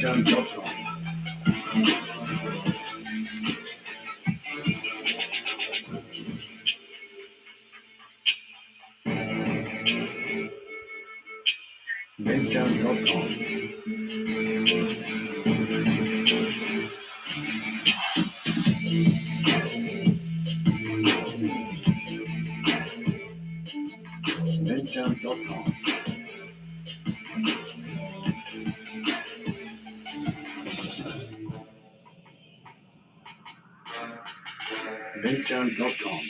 Untitled.com. Untitled.com.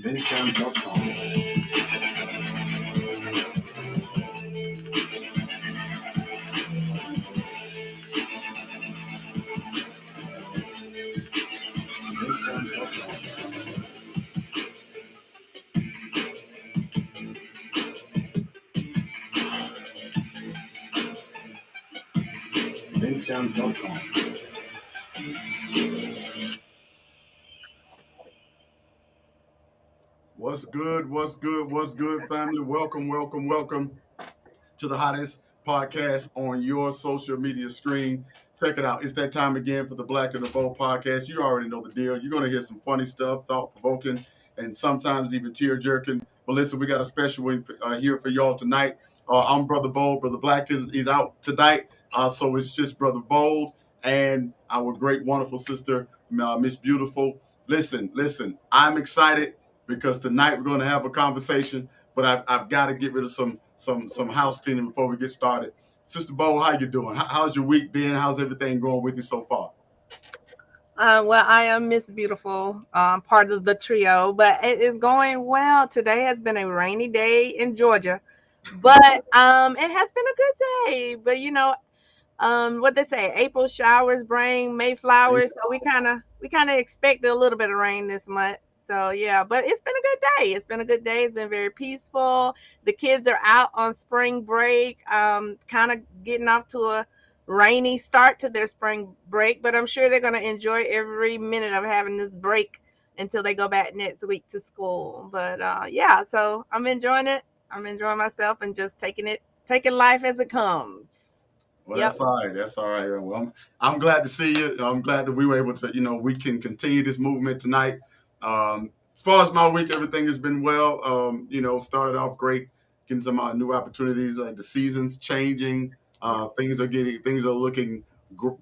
Untitled.com. Untitled.com. What's good? What's good? What's good, family? Welcome, welcome, welcome to the hottest podcast on your social media screen. Check it out. It's that time again for the Black and the Bold podcast. You already know the deal. You're going to hear some funny stuff, thought-provoking, and sometimes even tear-jerking. But listen, we got a special one here for y'all tonight. I'm Brother Bold. Brother Black is out tonight. So it's just Brother Bold and our great, wonderful sister, Miss Beautiful. Listen, I'm excited because tonight we're going to have a conversation, but I've got to get rid of some house cleaning before we get started. Sister Bo, how you doing? How's your week been? How's everything going with you so far? Well, I am Miss Beautiful, part of the trio, but it is going well. Today has been a rainy day in Georgia, but it has been a good day. But what they say, April showers bring May flowers, so we kind of expect a little bit of rain this month. So yeah, but it's been a good day. It's been a good day. It's been very peaceful. The kids are out on spring break, kind of getting off to a rainy start to their spring break, but I'm sure they're going to enjoy every minute of having this break until they go back next week to school. But yeah, so I'm enjoying it. I'm enjoying myself and just taking life as it comes. Well, Yep. that's all right. That's all right. Well, I'm glad to see you. I'm glad that we were able to, we can continue this movement tonight. As far as my week, everything has been well. Started off great, getting some new opportunities. The season's changing. Things are looking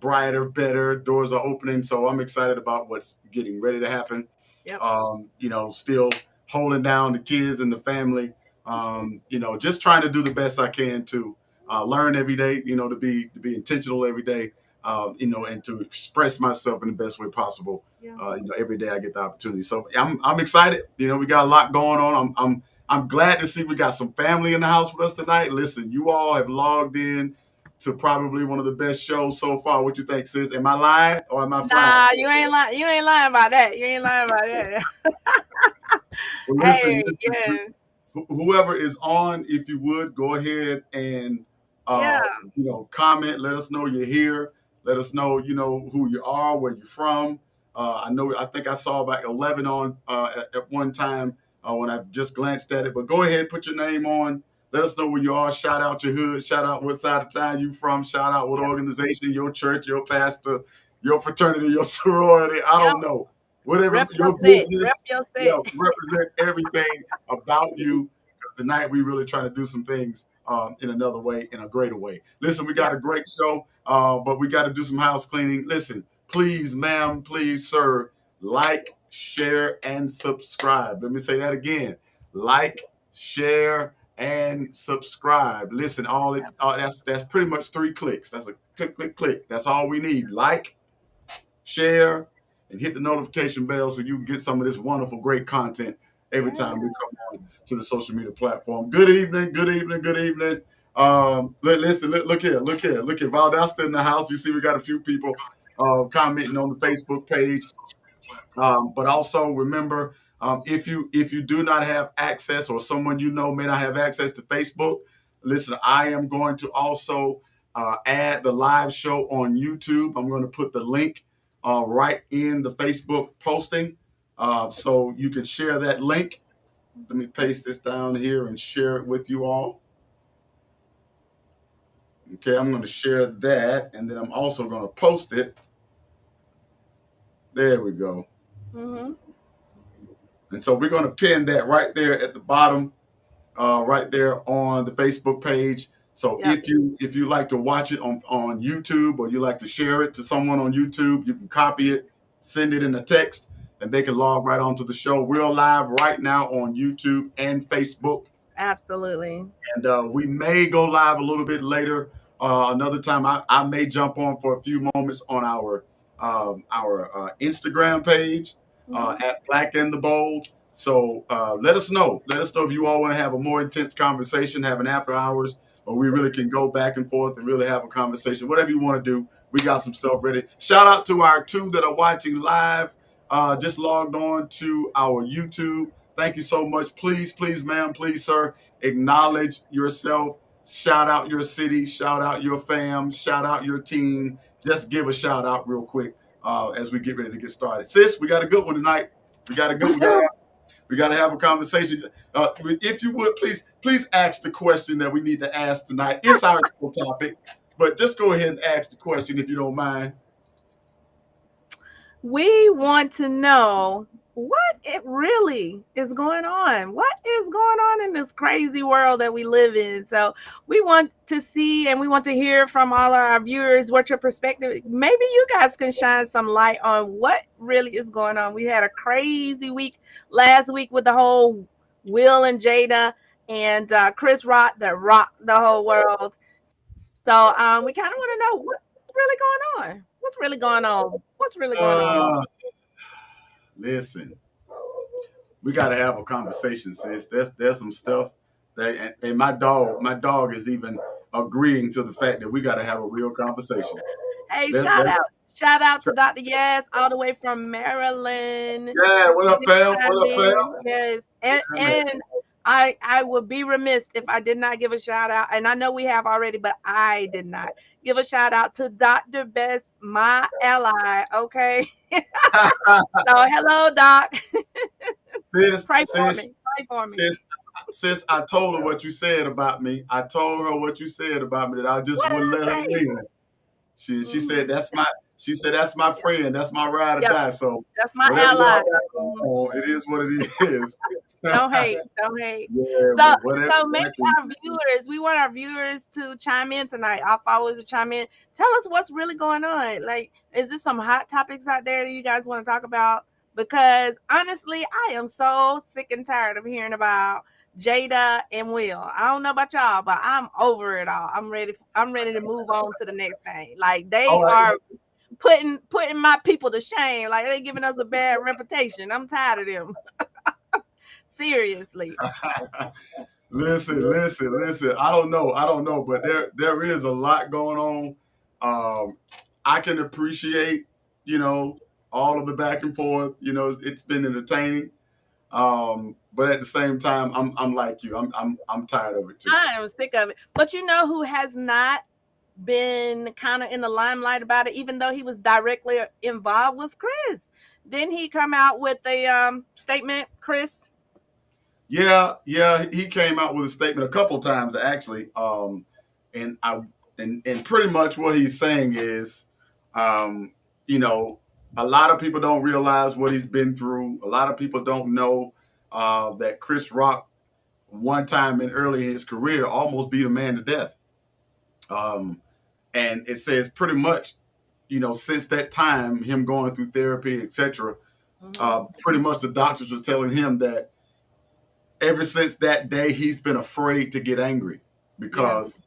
brighter, better. Doors are opening. So I'm excited about what's getting ready to happen. Yep. Still holding down the kids and the family. Just trying to do the best I can to learn every day, to be intentional every day, and to express myself in the best way possible. Yeah. Every day I get the opportunity. So I'm excited. We got a lot going on. I'm glad to see we got some family in the house with us tonight. Listen, you all have logged in to probably one of the best shows so far. What you think, sis? Am I lying or am I flying? Nah, you ain't lying. You ain't lying about that. You ain't lying about that. Well, listen, Hey, yeah, whoever is on, if you would go ahead and yeah, comment. Let us know you're here. Let us know who you are, where you're from. I think I saw about 11 on at one time when I just glanced at it. But go ahead, put your name on. Let us know where you are. Shout out your hood. Shout out what side of town you from. Shout out what organization, your church, your pastor, your fraternity, your sorority. I yep. don't know. Whatever Rep your your set. Rep business, your set. represent everything about you. Because tonight we really trying to do some things in another way, in a greater way. Listen, we got a great show, but we got to do some house cleaning. Listen, please, ma'am, please, sir, like, share, and subscribe. Let me say that again. Like, share, and subscribe. Listen, that's pretty much 3 clicks. That's a click. That's all we need. Like, share, and hit the notification bell so you can get some of this wonderful, great content every time we come on to the social media platform. Good evening. Look here. Valdesta in the house. You see we got a few people commenting on the Facebook page. But also remember, If you do not have access, or someone you know may not have access to Facebook, listen, I am going to also add the live show on YouTube. I'm going to put the link right in the Facebook posting, so you can share that link. Let me paste this down here and share it with you all. Okay, I'm going to share that, and then I'm also going to post it. There we go. Mm-hmm. And so we're going to pin that right there at the bottom, right there on the Facebook page. So Yep. if you like to watch it on YouTube, or you like to share it to someone on YouTube, you can copy it, send it in a text, and they can log right onto the show. We're live right now on YouTube and Facebook. Absolutely. And we may go live a little bit later. Another time, I may jump on for a few moments on our Instagram page at Black and the Bold. So let us know. Let us know if you all want to have a more intense conversation, have an after hours, or we really can go back and forth and really have a conversation. Whatever you want to do, we got some stuff ready. Shout out to our two that are watching live. Just logged on to our YouTube. Thank you so much. Please, please, ma'am, please, sir, acknowledge yourself. Shout out your city. Shout out your fam. Shout out your team. Just give a shout out real quick as we get ready to get started. Sis, we got a good one tonight. We got a good one. We got to have a conversation. If you would, please ask the question that we need to ask tonight. It's our topic, but just go ahead and ask the question if you don't mind. We want to know what it really is going on. What is going on in this crazy world that we live in? So we want to see and we want to hear from all our viewers what your perspective. Maybe you guys can shine some light on what really is going on. We had a crazy week last week with the whole Will and Jada and Chris Rock that rocked the whole world. So we kind of want to know what's really going on. What's really going on? What's really going on? Listen, we got to have a conversation, sis. There's some stuff that, and my dog is even agreeing to the fact that we got to have a real conversation. Hey, There's, shout out to Dr. Yes, all the way from Maryland. yeah, what up, fam? What up, fam? Yes, and I would be remiss if I did not give a shout out. And I know we have already, but I did not give a shout out to Dr. Best, my ally. Okay, so hello, Doc. Sis, Pray for me. Pray for me. Sis, I told her what you said about me. I told her what you said about me, that I just What wouldn't did I let her say? win. She said that's my friend. That's my ride or Yep. die. So That's my whatever y'all ally. got going on, it is what it is. Don't hate. Don't hate. Yeah, whatever. So maybe our viewers, we want our viewers to chime in tonight. Our followers to chime in. Tell us what's really going on. Like, is there some hot topics out there that you guys want to talk about? Because honestly, I am so sick and tired of hearing about Jada and Will. I don't know about y'all, but I'm over it all. I'm ready to move on to the next thing. Like they are putting my people to shame. Like they're giving us a bad reputation. I'm tired of them. Seriously. Listen. I don't know, but there is a lot going on. I can appreciate, all of the back and forth. It's been entertaining. But at the same time, I'm like you. I'm tired of it too. I am sick of it. But you know who has not been kind of in the limelight about it, even though he was directly involved, was Chris. Didn't he come out with a statement, Chris? Yeah, he came out with a statement a couple of times actually, and pretty much what he's saying is, a lot of people don't realize what he's been through. A lot of people don't know that Chris Rock, one time early in his career, almost beat a man to death. And it says pretty much, since that time, him going through therapy, etc. Pretty much the doctors was telling him that ever since that day, he's been afraid to get angry because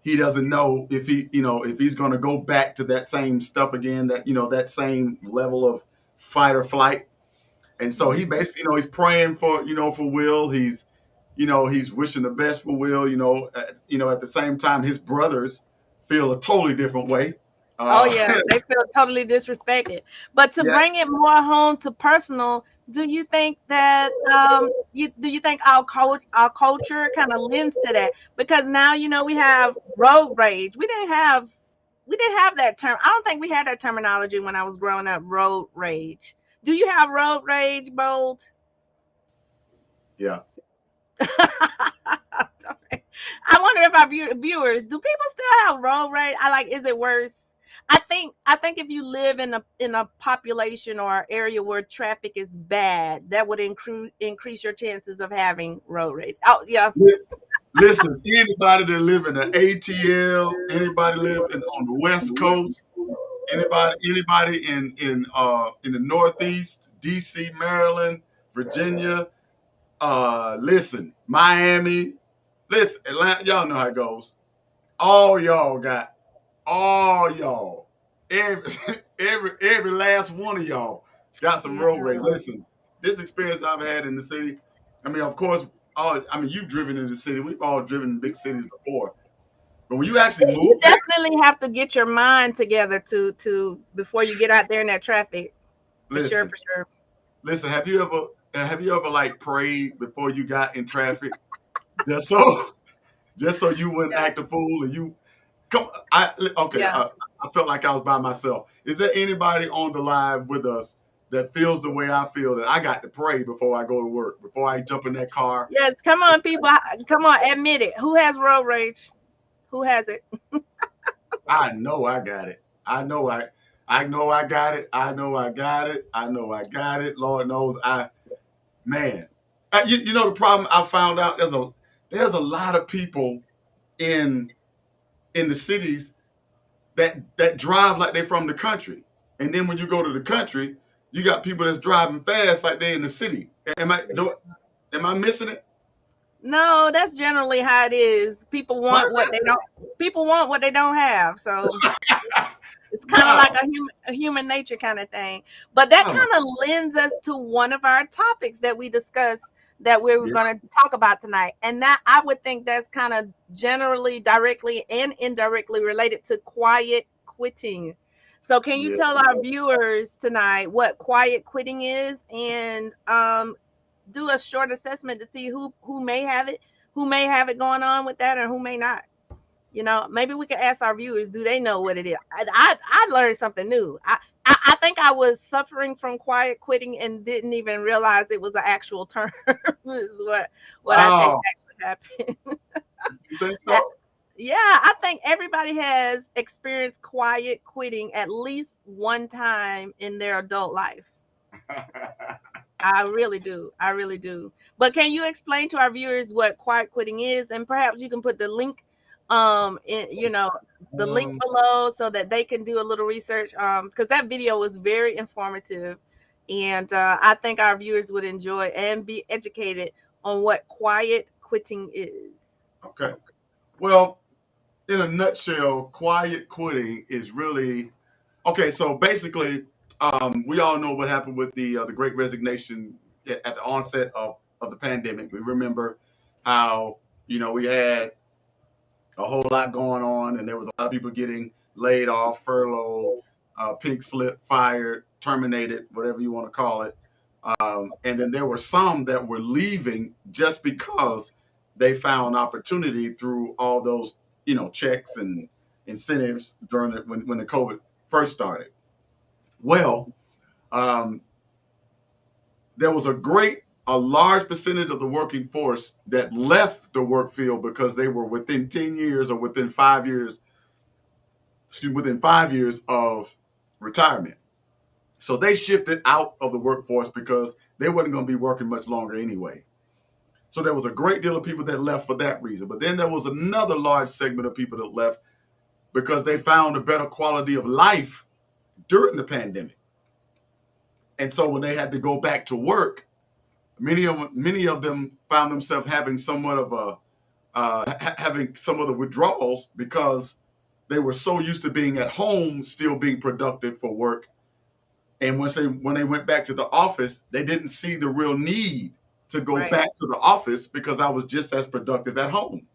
he doesn't know if he's going to go back to that same stuff again, that same level of fight or flight. And so he basically, he's praying for Will. He's wishing the best for Will. At the same time, his brothers feel a totally different way. Oh Uh, yeah, they feel totally disrespected. But to yeah, bring it more home to personal, do you think that you think our culture kind of lends to that? Because now we have road rage. We didn't have that term. I don't think we had that terminology when I was growing up. Road rage. Do you have road rage, Bold? yeah. I wonder if our viewers, do people still have road rage? I like, is it worse? I think if you live in a population or area where traffic is bad, that would increase your chances of having road rage. Oh yeah, Li- Listen, anybody that live in the ATL, anybody live on the West Coast, anybody in the Northeast, DC, Maryland, Virginia, listen, Miami, listen, Atlanta, y'all know how it goes. All y'all got all y'all, every every last one of y'all got some yeah, road rage. Listen, this experience I've had in the city. I mean, of course, you've driven in the city. We've all driven in big cities before, but when you actually you move there, definitely have to get your mind together to before you get out there in that traffic. For sure, listen, for sure. listen. Have you ever like prayed before you got in traffic just so just so you wouldn't Yeah, act a fool and you come? Okay. yeah. I felt like I was by myself. Is there anybody on the live with us that feels the way I feel that I got to pray before I go to work, before I jump in that car? Yes, come on, people. Come on, admit it. Who has road rage? Who has it? I know I got it. I know I got it. I know I got it. I know I got it. Lord knows man. You know the problem I found out there's a lot of people in the cities that drive like they're from the country. And then when you go to the country, you got people that's driving fast like they're in the city. Am I missing it? No, that's generally how it is. People Why want is what they don't. People want what they don't have. So that? it's kind of like Wow. a human nature kind of thing. But that Wow. kind of lends us to one of our topics that we discussed that we were Yeah. going to talk about tonight. And that I would think that's kind of generally, directly and indirectly related to quiet quitting. So can you Yeah. tell our viewers tonight what quiet quitting is, and do a short assessment to see who may have it going on with that, or who may not. Maybe we could ask our viewers, do they know what it is? I learned something new. I think I was suffering from quiet quitting and didn't even realize it was an actual term. Is what I think Wow. actually happened. You think Uh, so? yeah, I think everybody has experienced quiet quitting at least one time in their adult life. I really do. I really do. But can you explain to our viewers what quiet quitting is, and perhaps you can put the link, the link um, below so that they can do a little research. Because that video was very informative, and I think our viewers would enjoy and be educated on what quiet quitting is. okay. Well, in a nutshell, quiet quitting is really okay. So basically, we all know what happened with the Great Resignation at the onset of the pandemic. We remember how we had a whole lot going on, and there was a lot of people getting laid off, furloughed, pink slip, fired, terminated, whatever you want to call it. And then there were some that were leaving just because they found opportunity through all those, checks and incentives during when the COVID first started. Well, um, there was a large percentage of the working force that left the work field because they were within 10 years or within 5 years of retirement. So they shifted out of the workforce because they wasn't going to be working much longer anyway. So there was a great deal of people that left for that reason. But then there was another large segment of people that left because they found a better quality of life during the pandemic. And so when they had to go back to work, many of them found themselves having somewhat of having some of the withdrawals because they were so used to being at home, still being productive for work. And when they went back to the office, they didn't see the real need to go Right. back to the office because I was just as productive at home.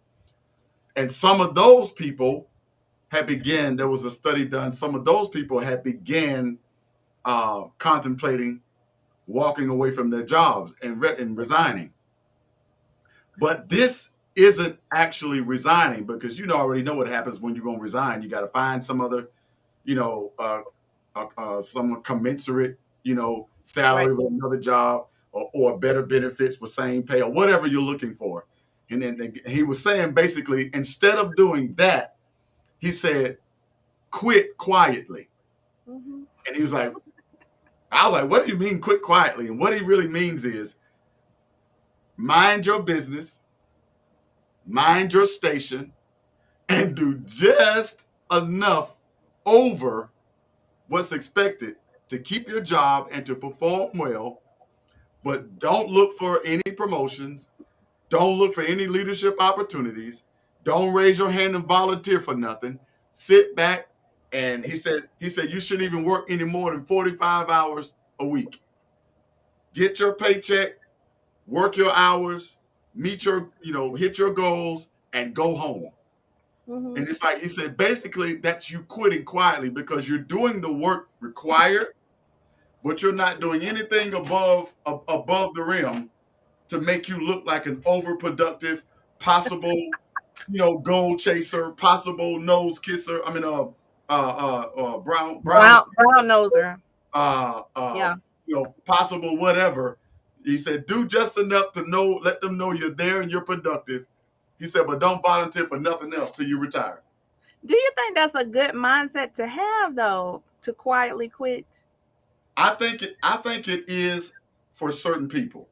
And some of those people there was a study done. Some of those people had began contemplating walking away from their jobs and resigning. But this isn't actually resigning, because already know what happens when you're going to resign. You got to find some other, you know, some commensurate, Right. salary with another job, or better benefits for same pay, or whatever you're looking for. And then he was saying, basically, instead of doing that, he said, quit quietly. Hmm. And he was like, I was like, what do you mean quit quietly? And what he really means is mind your business, mind your station, and do just enough over what's expected to keep your job and to perform well, but don't look for any promotions, don't look for any leadership opportunities, don't raise your hand and volunteer for nothing. Sit back, and he said you shouldn't even work any more than 45 hours a week. Get your paycheck, work your hours, meet your, hit your goals, and go home. Hmm. And it's like he said, basically, that's you quitting quietly, because you're doing the work required, but you're not doing anything above the rim to make you look like an overproductive, possible, goal chaser, possible nose kisser. I mean, brown, Brown noser. uh, uh, Yeah. possible whatever. He said, do just enough to know, let them know you're there and you're productive. He said, but don't volunteer for nothing else till you retire. Do you think that's a good mindset to have, though, to quietly quit? I think it is for certain people.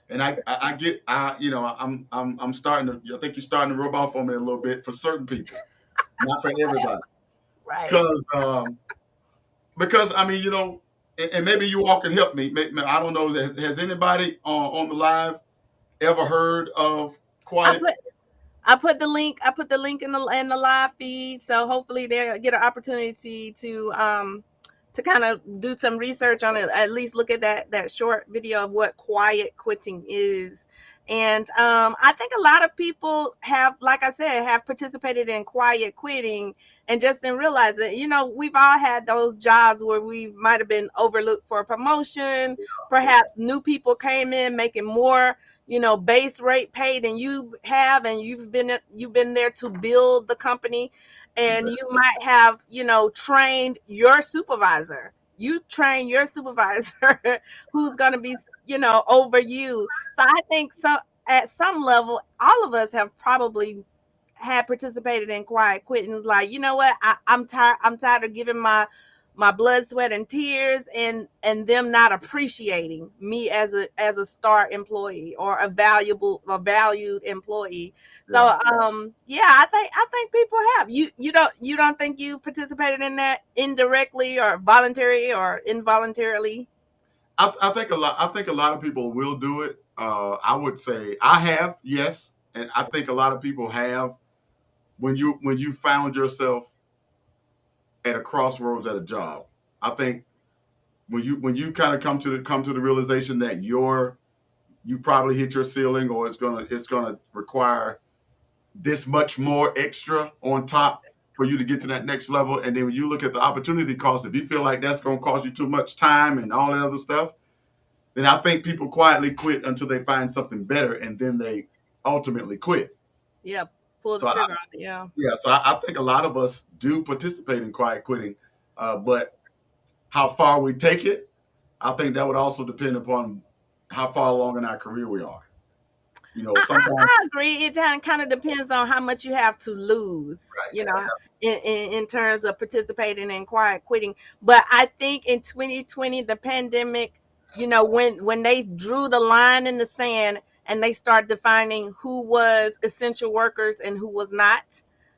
And I get, I'm starting to, I think you're starting to rub off on me a little bit, for certain people, not for everybody. Right. Because I mean, and maybe you all can help me. I don't know. Has anybody on the live ever heard of I quiet? put I put the link in the live feed, so hopefully they'll get an opportunity to kind of do some research on it. At least look at that short video of what quiet quitting is. And I think a lot of people have, like I said, have participated in quiet quitting and just didn't realize it. We've all had those jobs where we might have been overlooked for a promotion. Perhaps new people came in making more, base rate pay than you have, and you've been there to build the company, and Exactly. you might have, trained your supervisor. You train your supervisor who's going to be, over you. So I think, so at some level, all of us have probably had participated in quiet quitting. It's like, you know what, I'm tired of giving my blood, sweat, and tears, and them not appreciating me as a star employee, or a valued employee. Yeah. So yeah, I think people have. You don't think you participated in that indirectly, or voluntary or involuntarily? I think a lot of people will do it. I would say I have, yes, and I think a lot of people have. When you found yourself at a crossroads at a job, I think when you kind of come to the realization that you probably hit your ceiling, or it's gonna require this much more extra on top for you to get to that next level. And then when you look at the opportunity cost, if you feel like that's going to cost you too much time and all that other stuff, then I think people quietly quit until they find something better, and then they ultimately quit. Yeah, pull the So I, trigger on it. Yeah. yeah, so I think a lot of us do participate in quiet quitting, but how far we take it, I think that would also depend upon how far along in our career we are. Sometimes, I agree. It kind of depends on how much you have to lose, you right? know, in terms of participating in quiet quitting. But I think in 2020, the pandemic, when they drew the line in the sand and they start defining who was essential workers and who was not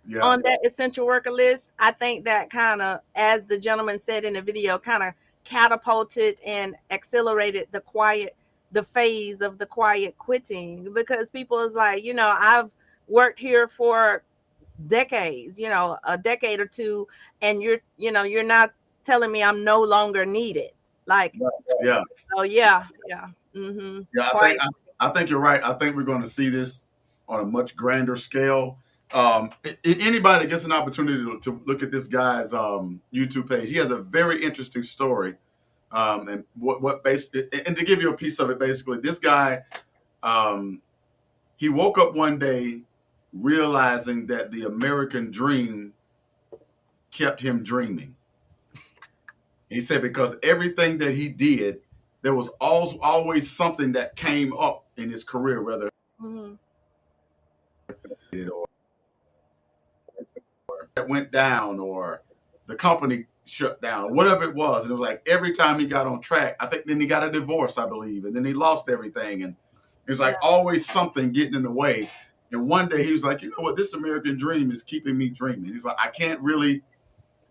Yeah, on that essential worker list, I think that kind of, as the gentleman said in the video, kind of catapulted and accelerated the phase of the quiet quitting, because people is like, I've worked here for decades, a decade or two, and you're not telling me I'm no longer needed. Like, yeah, yeah. oh yeah, yeah. Mhm. Yeah, I think Quiet. I think you're right. I think we're going to see this on a much grander scale. Anybody gets an opportunity to look at this guy's YouTube page. He has a very interesting story. And what basically, and to give you a piece of it, basically, this guy, um, he woke up one day realizing that the American dream kept him dreaming. He said because everything that he did, there was always something that came up in his career, whether Mhm. it or that went down or the company shut down or whatever it was. And it was like every time he got on track, I think then he got a divorce, I believe, and then he lost everything. And it was like Yeah. always something getting in the way. And one day he was like, you know what, this American dream is keeping me dreaming. He's like, I can't really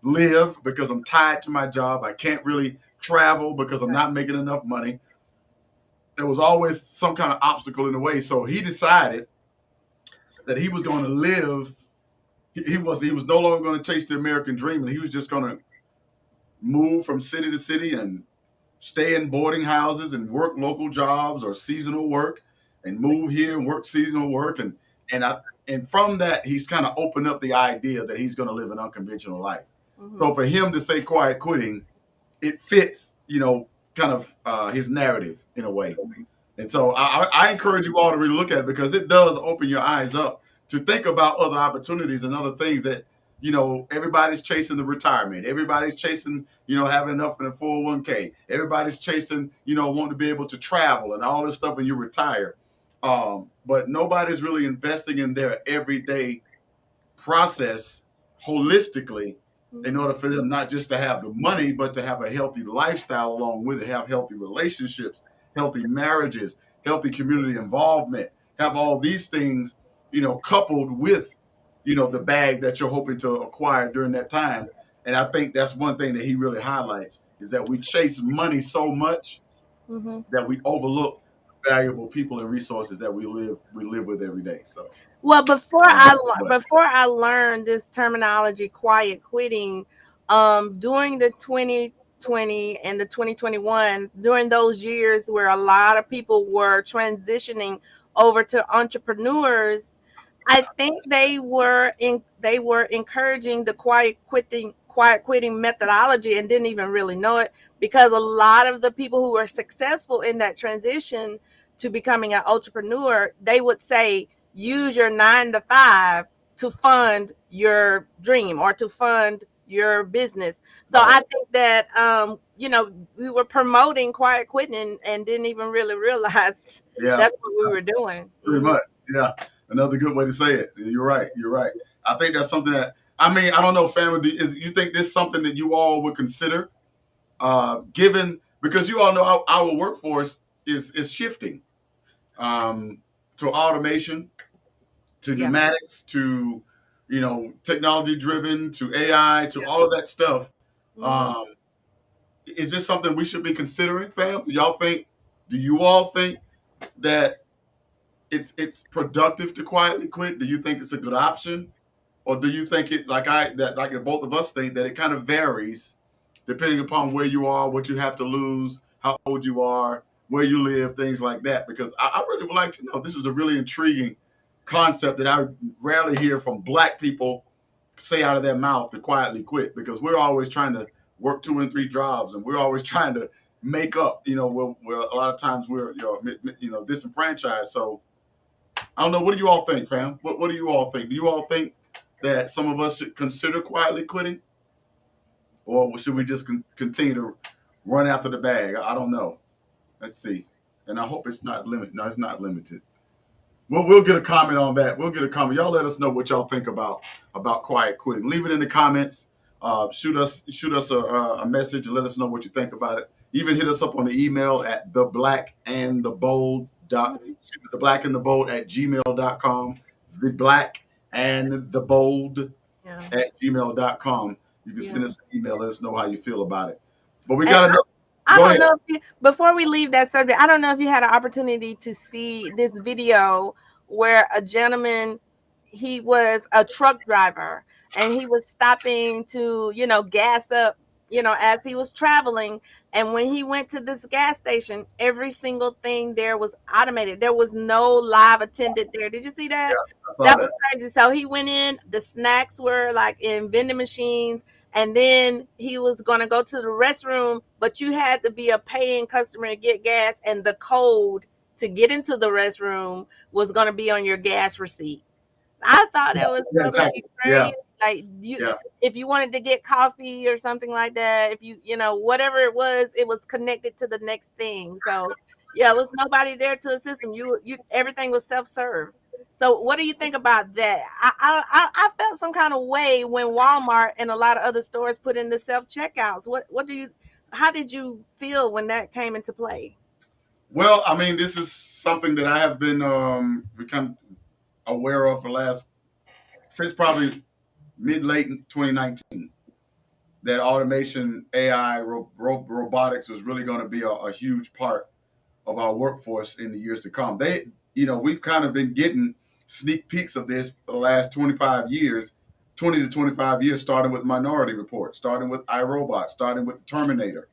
live because I'm tied to my job. I can't really travel because I'm Right. not making enough money. There was always some kind of obstacle in the way. So he decided that he was going to live. He was no longer going to chase the American dream, and he was just going to move from city to city and stay in boarding houses and work local jobs or seasonal work, and move here and work seasonal work, and I and from that he's kind of opened up the idea that he's going to live an unconventional life. So Mhm. for him to say quiet quitting, it fits, kind of his narrative in a way. And so I encourage you all to really look at it because it does open your eyes up to think about other opportunities and other things that, everybody's chasing the retirement. Everybody's chasing, having enough in a 401k. Everybody's chasing, wanting to be able to travel and all this stuff when you retire. But nobody's really investing in their everyday process holistically in Mhm. order for them not just to have the money, but to have a healthy lifestyle along with it, have healthy relationships, healthy marriages, healthy community involvement, have all these things, coupled with, the bag that you're hoping to acquire during that time. And I think that's one thing that he really highlights is that we chase money so much Mhm. that we overlook valuable people and resources that we live with every day. So, Well, but before I learned this terminology, quiet quitting, during the 2020 and the 2021, during those years where a lot of people were transitioning over to entrepreneurs, I think they were encouraging the quiet quitting methodology and didn't even really know it, because a lot of the people who were successful in that transition to becoming an entrepreneur, they would say use your 9 to 5 to fund your dream or to fund your business. So right, I think that we were promoting quiet quitting and didn't even really realize yeah. that's what we were doing. Pretty Hmm. much. Yeah. Another good way to say it. You're right. You're right. I think that's something that I don't know, family. Is you think this is something that you all would consider, given because you all know our workforce is shifting um, to automation, to Yeah. pneumatics, to technology driven, to AI, to Yeah. all of that stuff. Hmm. Um, is this something we should be considering, fam? Do y'all think? Do you all think that it's productive to quietly quit? Do you think it's a good option, or do you think it like both of us think that it kind of varies depending upon where you are, what you have to lose, how old you are, where you live, things like that? Because I really would like to know. This was a really intriguing concept that I rarely hear from Black people say out of their mouth to quietly quit because we're always trying to work 2 and 3 jobs and we're always trying to make up. Where a lot of times we're disenfranchised. So I don't know. What do you all think, fam? What do you all think? Do you all think that some of us should consider quietly quitting, or should we just continue to run after the bag? I don't know. Let's see. And I hope it's not limited. No, it's not limited. We'll get a comment on that. We'll get a comment. Y'all let us know what y'all think about quiet quitting. Leave it in the comments. Shoot us a message and let us know what you think about it. Even hit us up on the email at Hmm. the black and the bold at gmail.com. The black and the bold Yeah. at gmail.com. You can Yeah. send us an email. Let us know how you feel about it. But we And got another. I Go don't ahead. know if you, before we leave that subject, I don't know if you had an opportunity to see this video where a gentleman, he was a truck driver and he was stopping to, gas up, as he was traveling. And when he went to this gas station, every single thing there was automated. There was no live attendant there. Did you see that? I saw That was that. crazy. So he went in, the snacks were like in vending machines, and then he was going to go to the restroom, but you had to be a paying customer to get gas, and the code to get into the restroom was going to be on your gas receipt. I thought Yeah, that was yeah, totally exactly. Yeah, crazy. Like, yeah. if you wanted to get coffee or something like that, if whatever it was connected to the next thing. So yeah, it was nobody there to assist them. Everything was self serve. So what do you think about that? I felt some kind of way when Walmart and a lot of other stores put in the self checkouts. What do you? How did you feel when that came into play? Well, I mean, this is something that I have been become aware of for the last since probably mid late 2019. That automation, AI, robotics was really going to be a huge part of our workforce in the years to come. We've kind of been getting sneak peeks of this for the last 25 years, 20 to 25 years, starting with Minority Report, starting with iRobot, starting with the Terminator.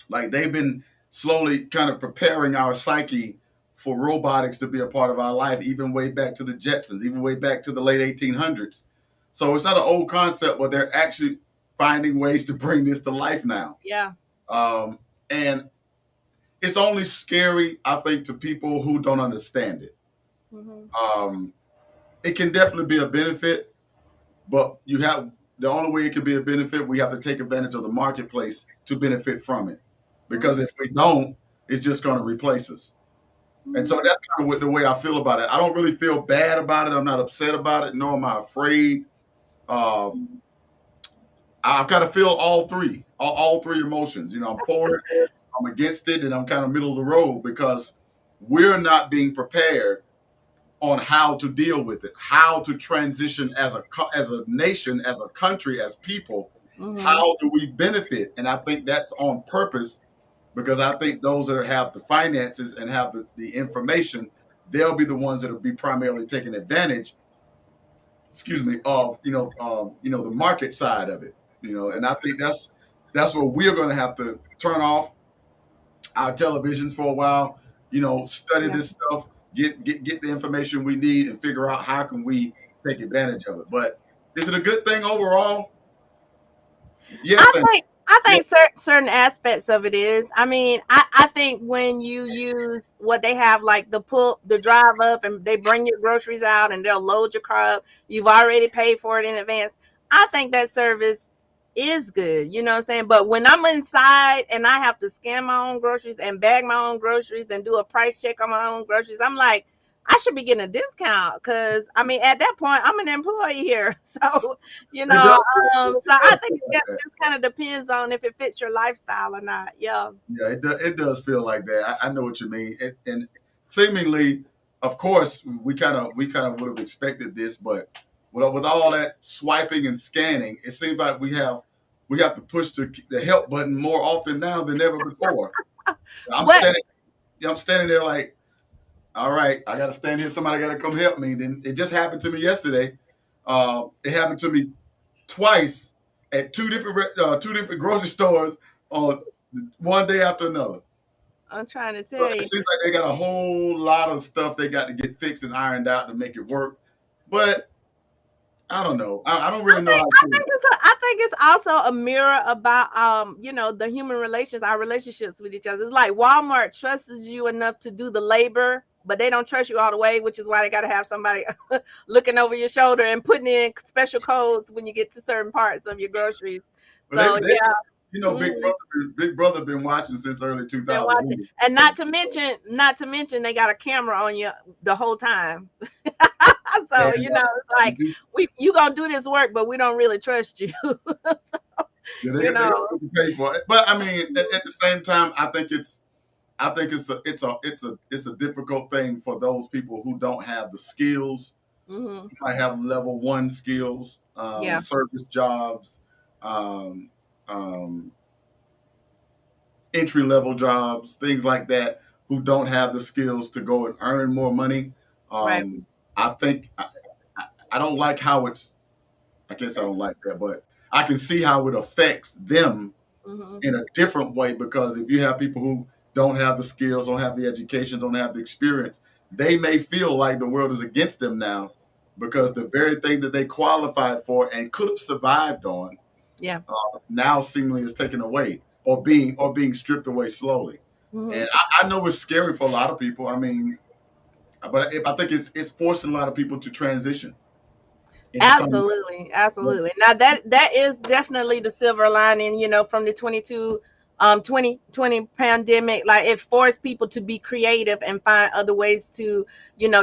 Like they've been slowly kind of preparing our psyche for robotics to be a part of our life, even way back to the Jetsons, even way back to the late 1800s. So it's not an old concept, but they're actually finding ways to bring this to life now. Yeah. Um, and it's only scary, I think, to people who don't understand it. Hmm. Um, it can definitely be a benefit, but the only way it can be a benefit, we have to take advantage of the marketplace to benefit from it. Because if we don't, it's just going to replace us. And so Hmm. that's kind of the way I feel about it. I don't really feel bad about it. I'm not upset about it, nor am I afraid. Uh, I kind of feel all three emotions. I'm for it, I'm against it, and I'm kind of middle of the road because we're not being prepared on how to deal with it, how to transition as a nation, as a country, as people. Hmm. How do we benefit? And I think that's on purpose because I think those that have the finances and have the information, they'll be the ones that will be primarily taking advantage, excuse me, of the market side of it. And I think that's where we're going to have to turn off our televisions for a while, study Yeah. this stuff, get the information we need, and figure out how can we take advantage of it. But is it a good thing overall? Yes, and I yeah, think certain aspects of it is. I mean, I think when you use what they have, like the drive up, and they bring your groceries out and they'll load your car up. You've already paid for it in advance. I think that service is good. You know what I'm saying? But when I'm inside and I have to scan my own groceries and bag my own groceries and do a price check on my own groceries, I'm like, I should be getting a discount because I mean, at that point, I'm an employee here, so you it know does. so It I does think feel like it that. just kind of depends on if it fits your lifestyle or not. Yeah. Yeah, it does feel like that. I know what you mean. And seemingly, of course, we kind of would have expected this, but with all that swiping and scanning, it seems like we have to push the help button more often now than ever before. I'm What? standing, I'm standing there like, all right, I got to stand here. Somebody got to come help me. Then it just happened to me yesterday. It happened to me twice at two different grocery stores on one day after another. I'm trying to So tell it you. seems like they got a whole lot of stuff they got to get fixed and ironed out to make it work. But I don't know. I don't really know how to feel. I think it's also a mirror about the human relations, our relationships with each other. It's like Walmart trusts you enough to do the labor, but they don't trust you all the way, which is why they got to have somebody looking over your shoulder and putting in special codes when you get to certain parts of your groceries. But So yeah. Big Mhm. Brother been watching since early Been 2000s. watching, and So not to mention, they got a camera on you the whole time. So and it's like you gonna do this work, but we don't really trust you. yeah, you they got know. to pay for it. But I mean, at the same time, I think it's a difficult thing for those people who don't have the skills. Hmm. Might have level one skills, Yeah. service jobs, um, um, entry level jobs, things like that, who don't have the skills to go and earn more money. Right. I think I don't like how it's. I guess I don't like that, but I can see how it affects them Mm-hmm. in a different way, because if you have people who don't have the skills, don't have the education, don't have the experience, they may feel like the world is against them now, because the very thing that they qualified for and could have survived on Yeah. now seemingly is taken away, or being stripped away slowly. Mm-hmm. And I know it's scary for a lot of people. I mean, but I think it's forcing a lot of people to transition into something. Absolutely, absolutely. Now that is definitely the silver lining, from the 2020 pandemic. Like, it forced people to be creative and find other ways to,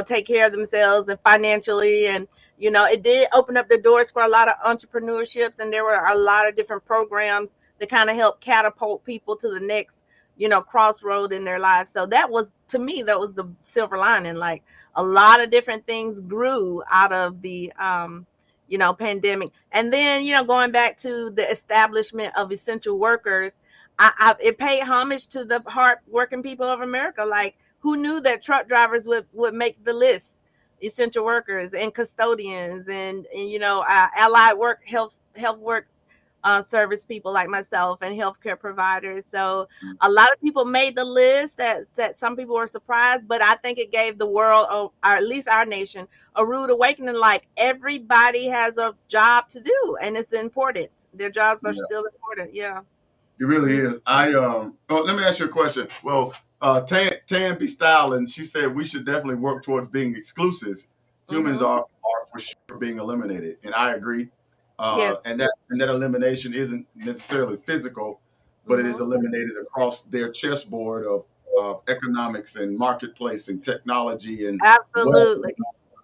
take care of themselves and financially, and it did open up the doors for a lot of entrepreneurships, and there were a lot of different programs that kind of help catapult people to the next, crossroad in their lives. So that was, to me, that was the silver lining. Like, a lot of different things grew out of the pandemic. And then, going back to the establishment of essential workers, it paid homage to the hard working people of America. Like, who knew that truck drivers would make the list? Essential workers and custodians, and allied work, health work, service people like myself, and healthcare providers. So a lot of people made the list, that some people were surprised, but I think it gave the world, or at least our nation, a rude awakening. Like, everybody has a job to do, and it's important. Their jobs are Yeah, still important. Yeah. it really Mhm. is. Let me ask you a question. Well, Tan be styling. She said we should definitely work towards being exclusive. Humans Mhm. are for sure being eliminated, and I agree. Yes. And that elimination isn't necessarily physical, but it is Mhm. eliminated across their chessboard of economics and marketplace and technology and wealth and Absolutely.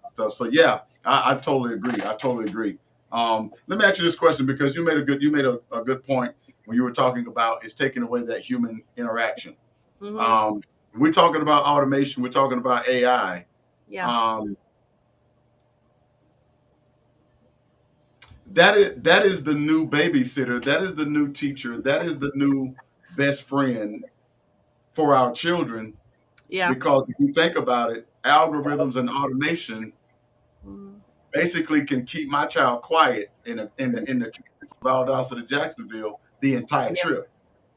stuff. So yeah, I totally agree. I totally agree. Let me ask you this question, because you made a good point when you were talking about it's taking away that human interaction. Mhm. Um, we're talking about automation. We're talking about AI. Yeah. Um, that is the new babysitter. That is the new teacher. That is the new best friend for our children. Yeah. Because if you think about it, algorithms and automation Mhm. basically can keep my child quiet in the community from Valdosta to Jacksonville the entire Yeah. trip.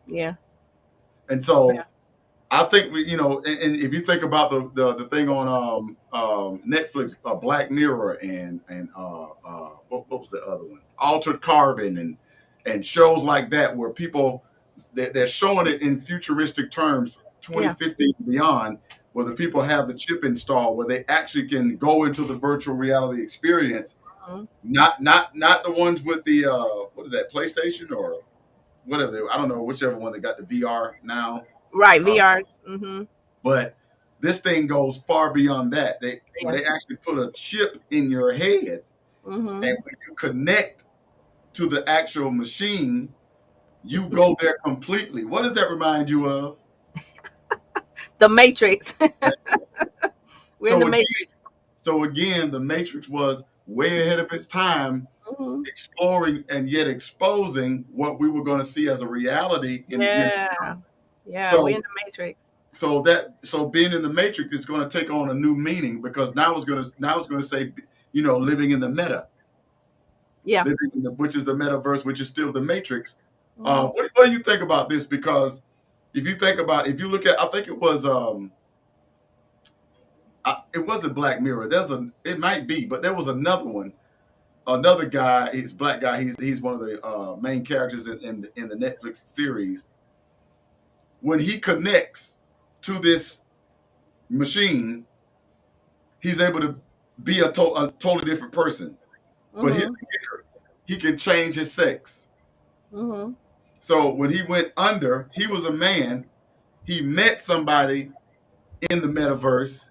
Yeah. And so Yeah. I think and if you think about the thing on Netflix, Black Mirror, and what was the other one, Altered Carbon, and shows like that, where people they're showing it in futuristic terms, Yeah. 2050 and beyond, where the people have the chip installed, where they actually can go into the virtual reality experience, Mhm. not the ones with the what is that, PlayStation or whatever, I don't know, whichever one that got the VR now. Right. Uh, VRs. Mhm. but this thing goes far beyond that. Where Yeah. they actually put a chip in your head, Mhm. and when you connect to the actual machine, you go there completely. What does that remind you of? The Matrix. We're in So the again, Matrix. the Matrix was way ahead of its time, Mhm. exploring and yet exposing what we were going to see as a reality in the years. Yeah. Yeah, we're So in the Matrix. so being in the Matrix is going to take on a new meaning, because now it's going to say, living in the meta, Yeah. which is the metaverse, which is still the Matrix. Mhm. What do you think about this? Because if you look at, I think it wasn't Black Mirror. It might be, but there was another one. Another guy, he's a black guy. He's one of the main characters in the Netflix series. When he connects to this machine, he's able to be a totally different person. But here's Mhm. the kicker: he can change his sex. Mhm. So when he went under, he was a man. He met somebody in the metaverse,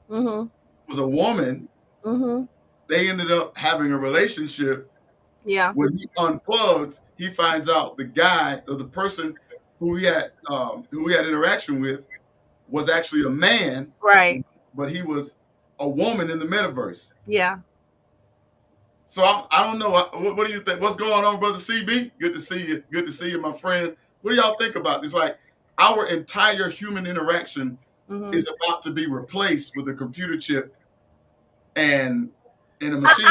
Mhm. was a woman. Mhm. They ended up having a relationship. Yeah. When he unplugs, he finds out the guy, or the person who he had interaction with, was actually a man, Right. but he was a woman in the metaverse. Yeah. So I don't know. What do you think? What's going on, brother CB? Good to see you. Good to see you, my friend. What do y'all think about this? Like, our entire human interaction Mhm. is about to be replaced with a computer chip, and in a I machine.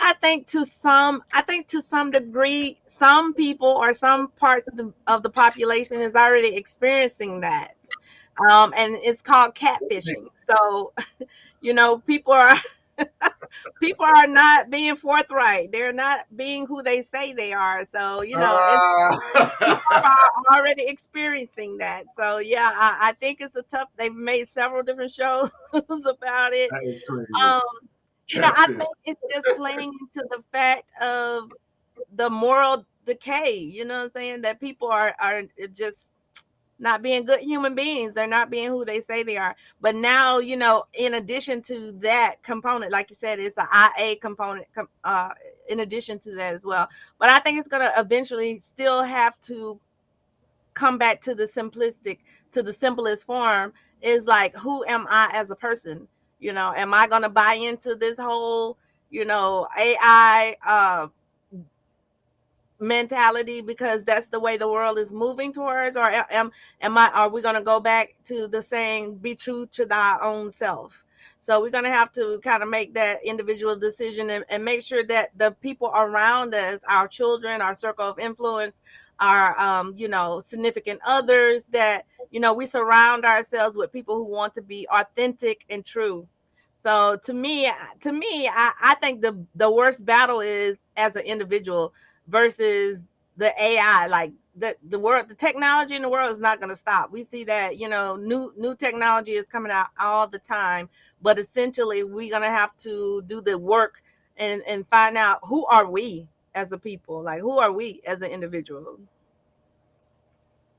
I think to some degree, some people or some parts of the population is already experiencing that. And it's called catfishing. So, people are people are not being forthright. They're not being who they say they are. So, it's people Ah, are already experiencing that. So yeah, I think it's a tough. They've made several different shows about it. that is crazy. Um, I Catfish. think it's just playing into the fact of the moral decay. You know what I'm saying? That people are just not being good human beings. They're not being who they say they are. But now, in addition to that component, like you said, it's an IA component. In addition to that as well. But I think it's gonna eventually still have to come back to the simplest form. Is like, who am I as a person? Am I going to buy into this whole AI mentality because that's the way the world is moving towards, or are we going to go back to the saying, be true to thy own self? So we're going to have to kind of make that individual decision, and make sure that the people around us, our children, our circle of influence, our significant others, that we surround ourselves with people who want to be authentic and true. So to me, I think the worst battle is as an individual versus the AI. Like the technology in the world is not going to stop. We see that new technology is coming out all the time, but essentially we're going to have to do the work and find out, who are we as a people, like who are we as an individual.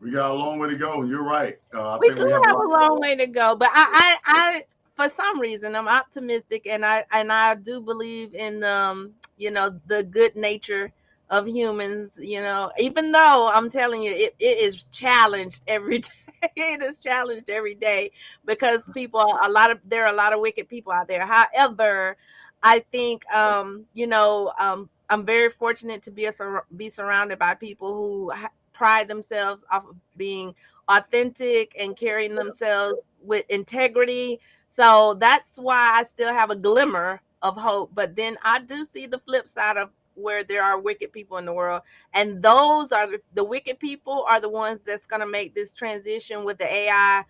We got a long way to go. You're right. I We think do we have a have lot. a long way to go, but I for some reason I'm optimistic, and I do believe in the good nature of humans. Even though I'm telling you, it is challenged every day. It is challenged every day because there are a lot of wicked people out there. However, I think I'm very fortunate to be surrounded by people who pride themselves off of being authentic and carrying themselves with integrity. So that's why I still have a glimmer of hope. But then I do see the flip side of where there are wicked people in the world. And those are the wicked people are the ones that's going to make this transition with the AI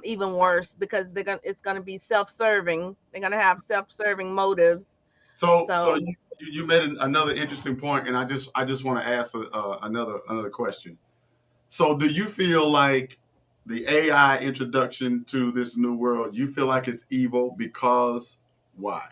even worse, because it's going to be self-serving. They're going to have self-serving motives. So So you made another interesting point, and I just want to ask another question. So do you feel like the AI introduction to this new world, you feel like it's evil because why?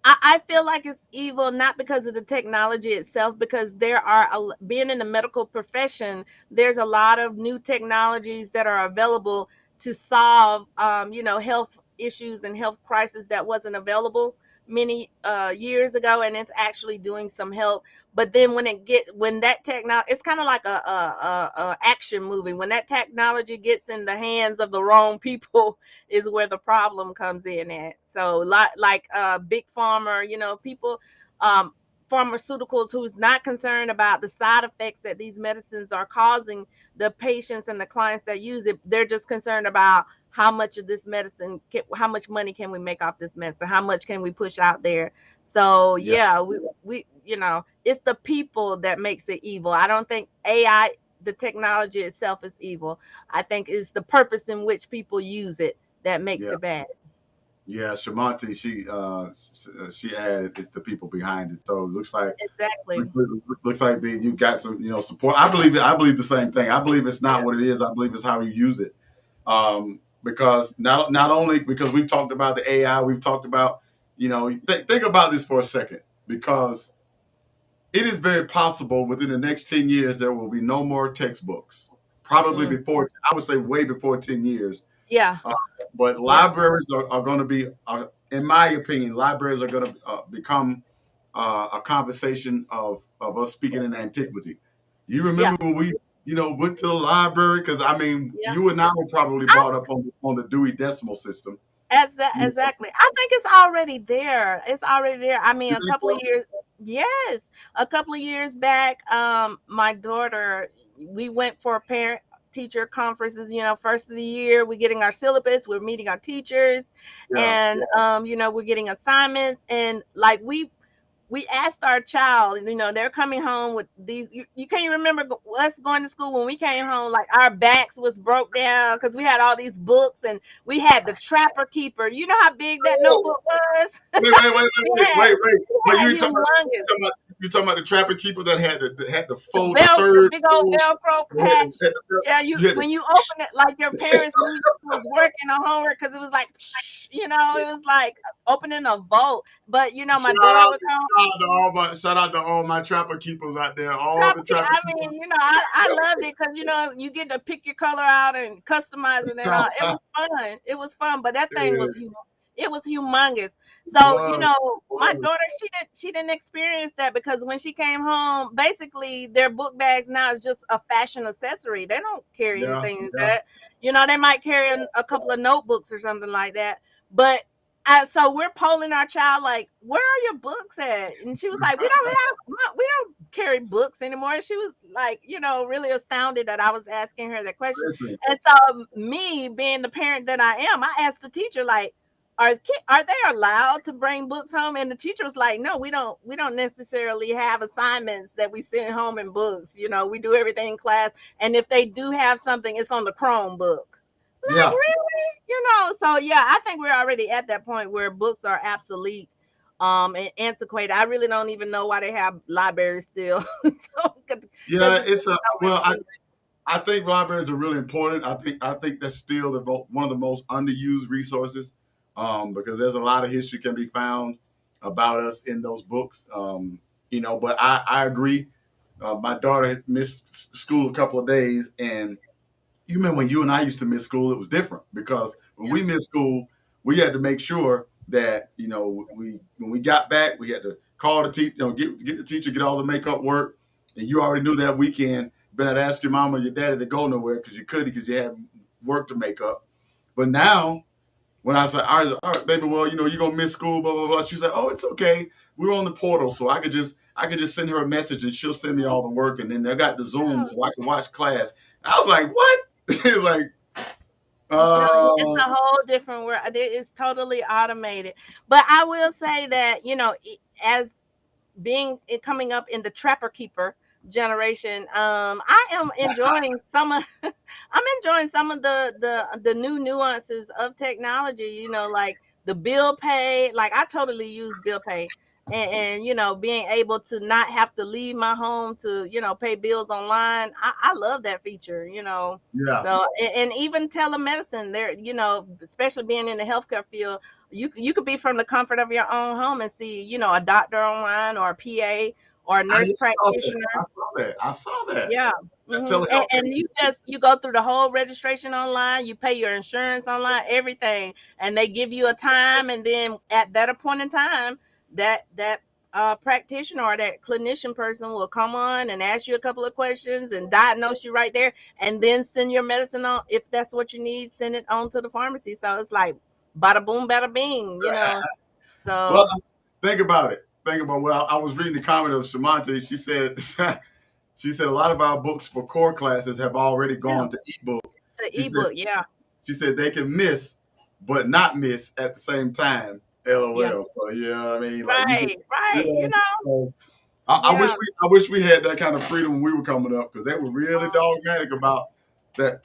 I feel like it's evil not because of the technology itself, because being in the medical profession, there's a lot of new technologies that are available to solve, health issues and health crises that wasn't available many years ago, and it's actually doing some help. But then when that technology, it's kind of like a action movie. When that technology gets in the hands of the wrong people, is where the problem comes in at. So like big pharma, people, um, pharmaceuticals, who's not concerned about the side effects that these medicines are causing the patients and the clients that use it. They're just concerned about how much of this how much money can we make off this medicine? How much can we push out there? So Yeah. yeah, we it's the people that makes it evil. I don't think AI, the technology itself, is evil. I think it's the purpose in which people use it that makes Yeah. it bad. Yeah, Shamanti, she added it's the people behind it. So it Exactly. looks like you got some support. I believe it. I believe the same thing. I believe it's not Yeah. what it is. I believe it's how you use it. Because not only because we've talked about the AI, we've talked about think about this for a second, because it is very possible within the next 10 years there will be no more textbooks. Probably Mm. before, I would say way before 10 years. Yeah. Uh, but Yeah. libraries are going to be, in my opinion, libraries are going to become a conversation of us speaking in antiquity. You Yeah. remember when we, went to the library? Because I mean, Yeah. you and I were probably I, brought up on the Dewey Decimal System. exactly. I think it's already there. It's already there. I mean, You a think couple of so? years. Yes, a couple of years back, my daughter, we went for parent teacher conferences. First of the year, we're getting our syllabus, we're meeting our teachers, Yeah. and we're getting assignments, and like we asked our child, they're coming home with these. You can't remember us going to school when we came home, like our backs was broke down because we had all these books, and we had the Trapper Keeper. You know how big that Oh, notebook was? wait, we wait, had, wait, wait. we But had you talking about humongous. the trapper keeper that had the The fold the third big old fold. Velcro Had patch. the, Yeah, you had when you open it, like your parents knew you was working on homework because it was like, it was like opening a vault. But my daughter would come. shout out to all my trapper keepers out there, all the Trapper Keeper. trapper I keepers. mean, I loved it because you get to pick your color out and customize it and all. It was fun. It was fun, but that thing was It it was humongous. So was, my was. daughter, she didn't experience that because when she came home, basically their book bags now is just a fashion accessory. They don't carry Yeah, anything yeah. that they might carry a couple of notebooks or something like that, but. So we're polling our child like, where are your books at? And she was like, we don't carry books anymore. And she was like, really astounded that I was asking her that question. Listen, And so me being the parent that I am, I asked the teacher like, are they allowed to bring books home? And the teacher was like, no, we don't necessarily have assignments that we send home in books. We do everything in class. And if they do have something, it's on the Chromebook. Like, yeah. really? So yeah, I think we're already at that point where books are obsolete, and antiquated. I really don't even know why they have libraries still. So, because Yeah, it's it's a well. so much. I think libraries are really important. I think that's still one of the most underused resources, because there's a lot of history can be found about us in those books. But I agree. My daughter had missed school a couple of days, and you remember when you and I used to miss school, it was different because when Yeah. we missed school, we had to make sure that we when we got back, we had to call the teacher, get the teacher, get all the makeup work, and you already knew that weekend. You better not ask your mom or your daddy to go nowhere because you couldn't because you had work to make up. But now, when I said, all right, baby, well, you're gonna miss school, blah blah blah. She said, oh, it's okay. We're on the portal, so I could just send her a message and she'll send me all the work, and then they got the Zoom, Yeah. so I can watch class. I was like, what? It's like, No, it's uh, a whole different world. It's totally automated. But I will say that, as coming up in the Trapper Keeper generation, I am enjoying some of I'm enjoying some of the new nuances of technology, like the bill pay. Like I totally use bill pay, and being able to not have to leave my home to pay bills online. I love that feature. yeah, So and even telemedicine there, especially being in the healthcare field, you could be from the comfort of your own home and see a doctor online or a PA or a I nurse saw that. practitioner. I saw that. I saw that. Yeah. That And telehealth. you go through the whole registration online, you pay your insurance online, everything, and they give you a time, and then at that appointed time, that practitioner or that clinician person will come on and ask you a couple of questions and diagnose you right there, and then send your medicine on if that's what you need. Send it on to the pharmacy. So it's like bada boom, bada bing. Well, So think about it. Think about, well, I was reading the comment of Shamante. She said she said a lot of our books for core classes have already yeah, gone to ebook. the She said ebook, yeah, she said they can miss but not miss at the same time. yeah, LOL. So yeah, I mean, like you could, right, right, yeah. So yeah. I wish we had that kind of freedom when we were coming up because they were really dogmatic about that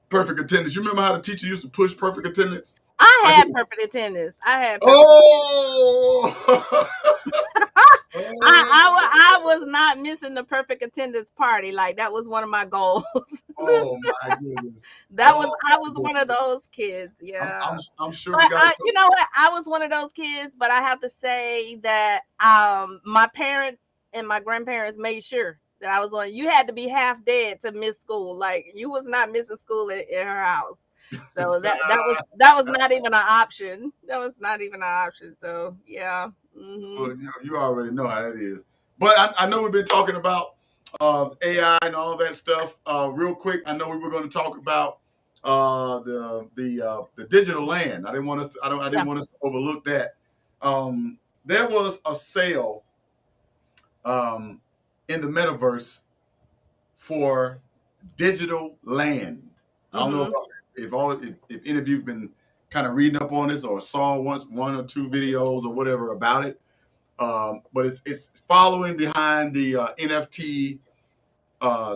perfect attendance. You remember how the teacher used to push perfect attendance? I I had can. perfect attendance. I had perfect. Oh. I was not missing the perfect attendance party. Like that was one of my goals. Oh my goodness. That was Oh I my was one of goodness. those kids. I'm, Yeah. I'm, I'm sure But we got a you couple. know what? I was one of those kids, but I have to say that my parents and my grandparents made sure that I was on. You had to be half dead to miss school. Like you was not missing school in her house. So that was not even an option. That was not even an option. So yeah. Well, you already know how that is. But I know we've been talking about AI and all that stuff. Real quick, I know we were going to talk about the digital land. I didn't want us. To, I don't. I Yeah. didn't want us to overlook that. There was a sale um, in the metaverse for digital land. I don't know Mhm. if any of you've been kind of reading up on this or saw one or two videos or whatever about it. But it's following behind the NFT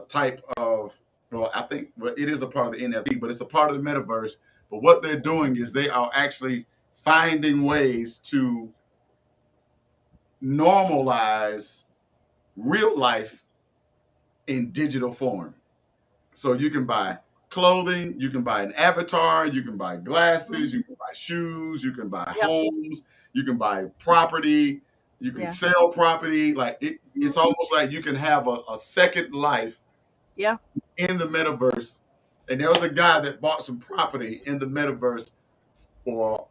type of, well, I think, well, it is a part of the NFT, but it's a part of the metaverse. But what they're doing is they are actually finding ways to normalize real life in digital form. So you can buy clothing, you can buy an avatar, you can buy glasses, you Mhm. can buy shoes, you can buy Yep. homes, you can buy property, you can Yeah. sell property. Like it's Mhm. almost like you can have a second life Yeah. in the metaverse. And there was a guy that bought some property in the metaverse for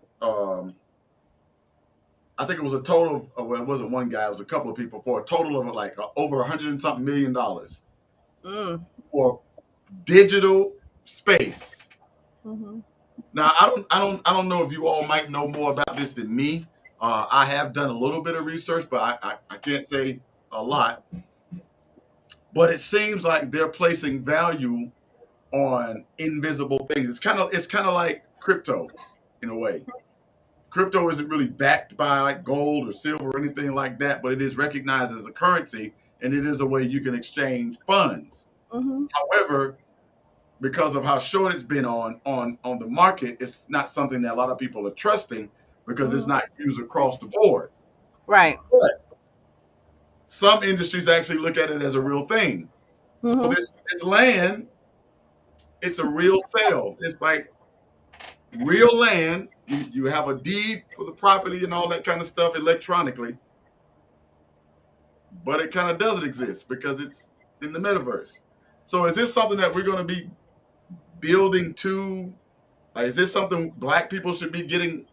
I think it was a total of, well, it wasn't one guy, it was a couple of people, for a total of like over 100 and something $1 million Mm. for digital space. Mhm. Now, I don't know if you all might know more about this than me. I have done a little bit of research, but I can't say a lot. But it seems like they're placing value on invisible things. It's kind of like crypto in a way. Crypto isn't really backed by like gold or silver or anything like that, but it is recognized as a currency and it is a way you can exchange funds. Mhm. However, because of how short it's been on the market, it's not something that a lot of people are trusting because it's Mhm. not used across the board. Right. But some industries actually look at it as a real thing. So Mhm. this land, it's a real sale. It's like real land. You have a deed for the property and all that kind of stuff electronically, but it kind of doesn't exist because it's in the metaverse. So is this something that we're going to be building to? Like, is this something Black people should be getting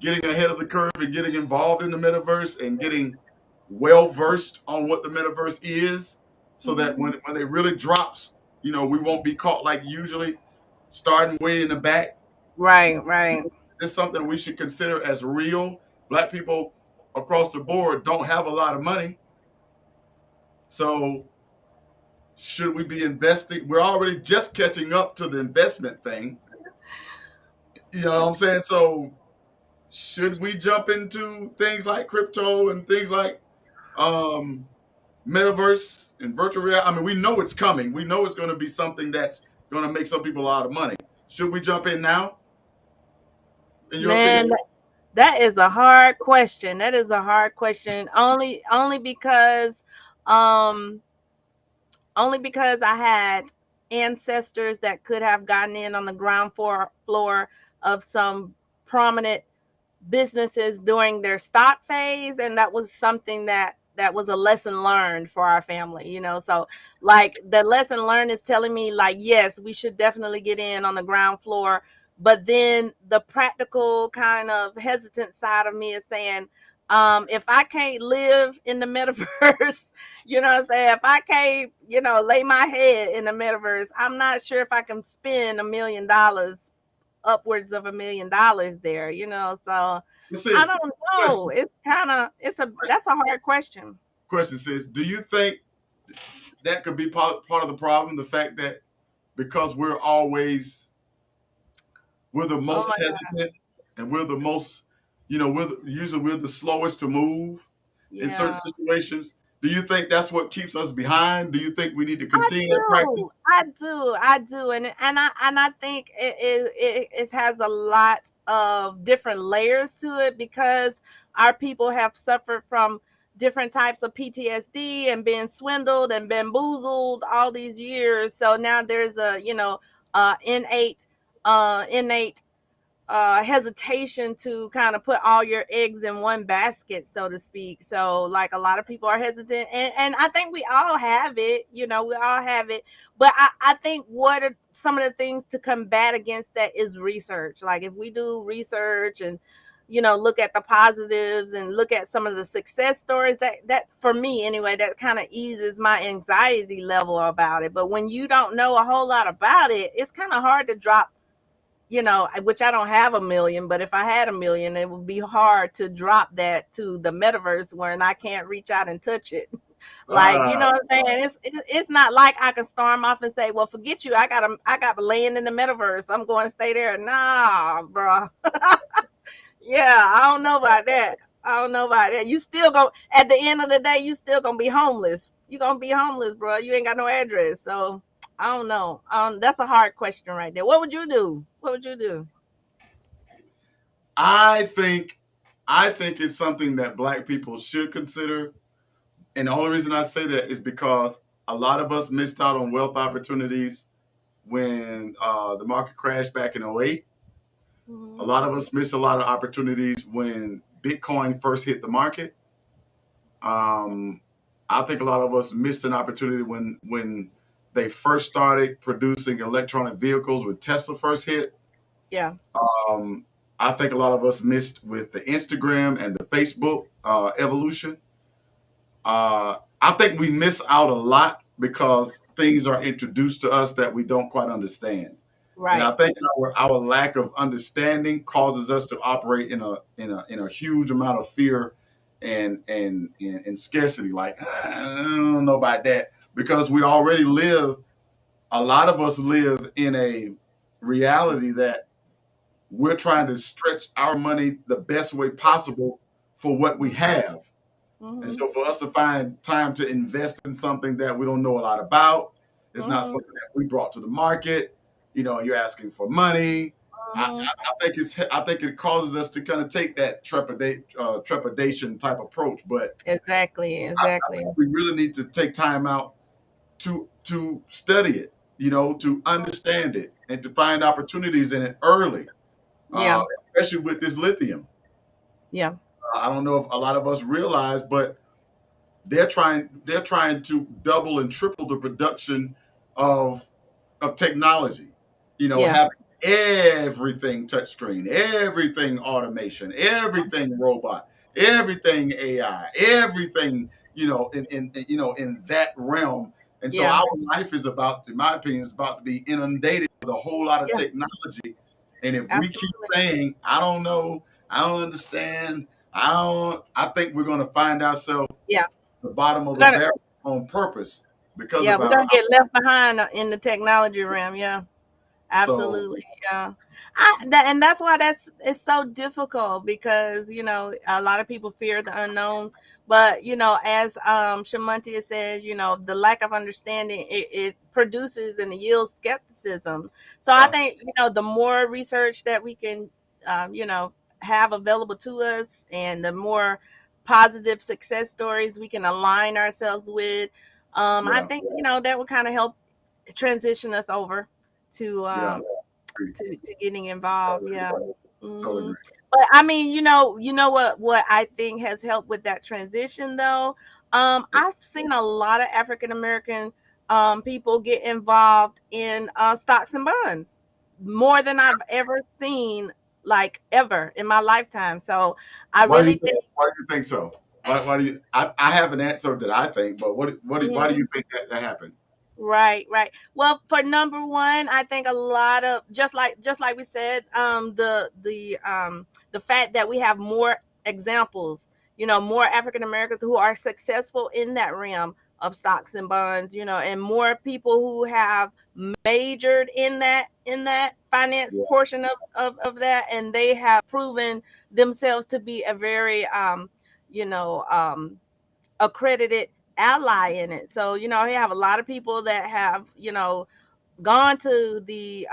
ahead of the curve and getting involved in the metaverse and getting well versed on what the metaverse is, so that Mhm. when it really drops, we won't be caught like usually starting way in the back. Right. Right. It's something we should consider as real. Black people across the board don't have a lot of money, so should we be investing? We're already just catching up to the investment thing. You know what I'm saying? So should we jump into things like crypto and things like um, metaverse and virtual reality? I mean, we know it's coming. We know it's going to be something that's going to make some people a lot of money. Should we jump in now, in your opinion? Man, that is a hard question. That is a hard question. Only because um only because I had ancestors that could have gotten in on the ground floor of some prominent businesses during their stock phase, and that was something that was a lesson learned for our family, so like the lesson learned is telling me, like, yes, we should definitely get in on the ground floor, but then the practical kind of hesitant side of me is saying, if I can't live in the metaverse, what I'm saying, if I can't, lay my head in the metaverse, I'm not sure if I can spend $1 million, upwards of $1 million there, so This I is don't know. question. It's kind of that's a hard question. Question says, do you think that could be part of the problem? The fact that because we're the Oh most my God. hesitant and we're the most, usually we're the slowest to move in certain Yeah. situations. Do you think that's what keeps us behind? Do you think we need to I continue that practice? do. I do. And I think it has a lot of different layers to it, because our people have suffered from different types of PTSD and been swindled and bamboozled all these years. So now there's a, innate hesitation to kind of put all your eggs in one basket, so to speak. So, like, a lot of people are hesitant, and I think we all have it. We all have it. But I think what are some of the things to combat against that is research. Like, if we do research and look at the positives and look at some of the success stories, that for me anyway, that kind of eases my anxiety level about it. But when you don't know a whole lot about it, it's kind of hard to drop, which I don't have a million, but if I had a million, it would be hard to drop that to the metaverse when I can't reach out and touch it. Like, you Ah, know what I'm saying? It's not like I can storm off and say, "Well, forget you. I got land in the metaverse. I'm going to stay there." Nah, bro. Yeah, I don't know about that. I don't know about that. You still go at the end of the day, you still gonna be homeless. You gonna be homeless, bro. You ain't got no address. So I don't know. That's a hard question right there. What would you do? What would you do? I think I think it's something that black people should consider. And the only reason I say that is because a lot of us missed out on wealth opportunities when the market crashed back in '08. A Hmm. lot of us missed a lot of opportunities when Bitcoin first hit the market. Um, I think a lot of us missed an opportunity when they first started producing electronic vehicles when Tesla first hit. Yeah. Um, I think a lot of us missed with the Instagram and the Facebook evolution. I think we miss out a lot because things are introduced to us that we don't quite understand. And I Right. think our lack of understanding causes us to operate in a huge amount of fear and scarcity. Like, I don't know about that because we already live. A lot of us live in a reality that we're trying to stretch our money the best way possible for what we have. And Hmm. so for us to find time to invest in something that we don't know a lot about, it's not Hmm. something that we brought to the market. You're asking for money. Hmm. I think it causes us to kind of take that trepidation type approach. But Exactly. I Exactly. think we really need to take time out to study it, to understand it and to find opportunities in it early, Yeah. especially with this lithium. Yeah. I don't know if a lot of us realize, but they're trying to double and triple the production of technology. Yeah. Having everything touchscreen, everything automation, everything robot, everything AI, everything in that realm. And so Yeah. our life is about, in my opinion, is about to be inundated with a whole lot of Yeah. technology. And if we keep Absolutely. saying, "I don't know, I don't understand," I think we're going to find ourselves Yeah. the bottom of We're the gonna. barrel on purpose because Yeah, of we're our gonna get left behind in the technology realm. Yeah. so Absolutely, yeah. And that's why it's so difficult because a lot of people fear the unknown, but as Shamantia said, the lack of understanding it produces and yields skepticism. So I yeah, think the more research that we can um, you know have available to us, and the more positive success stories we can align ourselves with, I yeah, think that would kind of help transition us over to yeah, um agree. to getting involved. Yeah. Totally Hmm. agree. But I mean, what I think has helped with that transition though. I've seen a lot of African American people get involved in stocks and bonds more than I've ever seen, like ever in my lifetime. So I Why do you really think? think. Why do you think so? Why do you? I have an answer that I think, but why do Mhm. you think that happened? Right, right. Well, for number one, I think a lot of just like we said, the fact that we have more examples, more African Americans who are successful in that realm of stocks and bonds, and more people who have majored in that finance Yeah, portion of that, and they have proven themselves to be a very you know accredited ally in it. So, you have a lot of people that have, gone to the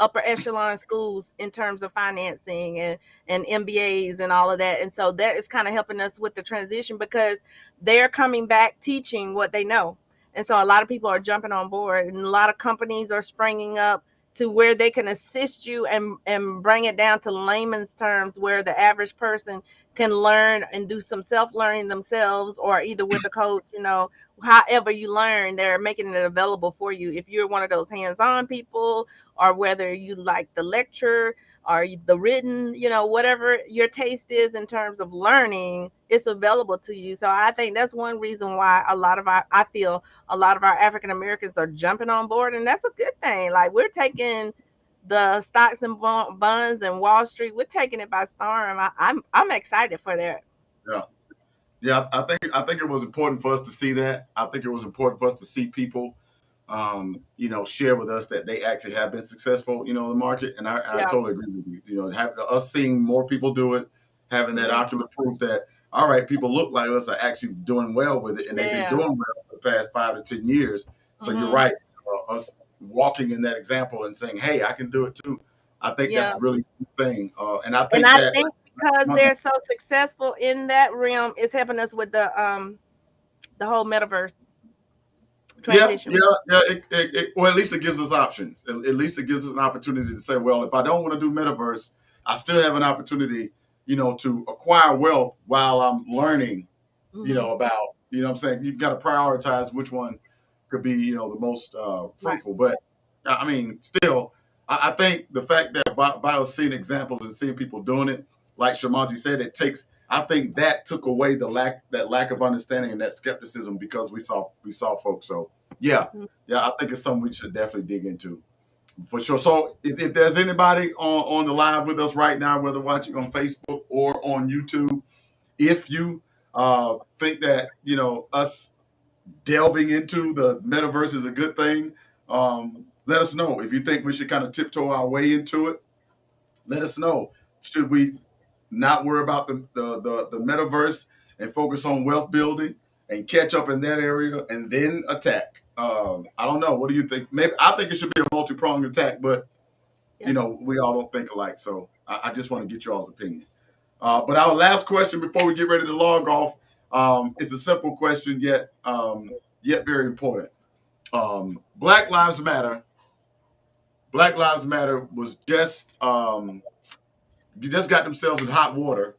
upper echelon schools in terms of financing and MBAs and all of that. And so that is kind of helping us with the transition because they're coming back teaching what they know. And so a lot of people are jumping on board, and a lot of companies are springing up to where they can assist you and bring it down to layman's terms where the average person can learn and do some self-learning themselves, or either with a coach, however you learn, they're making it available for you if you're one of those hands-on people, or whether you like the lecture or the written, whatever your taste is in terms of learning, it's available to you. So I think that's one reason why I feel a lot of our African Americans are jumping on board, and that's a good thing. Like, we're taking the stocks and bonds and Wall Street, we're taking it by storm. I'm excited for that. yeah. Yeah, I think it was important for us to see that. I think it was important for us to see people, share with us that they actually have been successful, in the market. And I Yeah. totally agree with you. Having us seeing more people do it, having that Hmm. ocular proof that all right, people look like us are actually doing well with it, and they've been Yeah. doing well for the past 5 to 10 years. So you're Hmm. right. Us walking in that example and saying, "Hey, I can do it too." I think that's Yeah. a really good thing, and I And think I that think because Monty. they're so successful in that realm, it's helping us with the whole metaverse Yeah, transition. yeah, yeah. Well, at least it gives us options. At least it gives us an opportunity to say, well, if I don't want to do metaverse, I still have an opportunity, to acquire wealth while I'm learning, Hmm. about, what I'm saying. You've got to prioritize which one could be, the most Right. fruitful. But I mean, still, I think the fact that by us seeing examples and seeing people doing it, like Shamaji said, it takes. I think that took away that lack of understanding and that skepticism because we saw folks. So yeah, Mhm. yeah, I think it's something we should definitely dig into for sure. So if there's anybody on the live with us right now, whether watching on Facebook or on YouTube, if you think that us delving into the metaverse is a good thing, let us know. If you think we should kind of tiptoe our way into it, let us know. Should we not worry about the metaverse and focus on wealth building and catch up in that area and then attack? I don't know. What do you think? Maybe I think it should be a multi-pronged attack, but Yeah. we all don't think alike. So I just want to get y'all's opinion. But our last question before we get ready to log off is a simple question, yet very important. Black Lives Matter. Black Lives Matter was just got themselves in hot water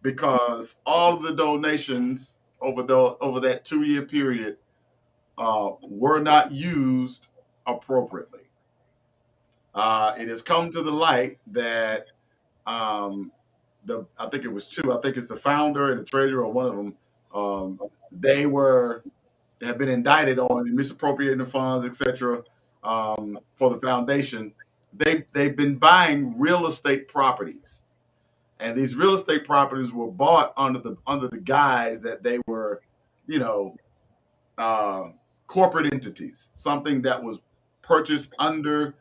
because all of the donations over that 2 year period were not used appropriately. It has come to the light that I think it was two. I think it's the founder and the treasurer, or one of them. They have been indicted on misappropriating the funds, etc. For the foundation. They've been buying real estate properties, and these real estate properties were bought under the guise that they were, you know, uh, corporate entities, something that was purchased under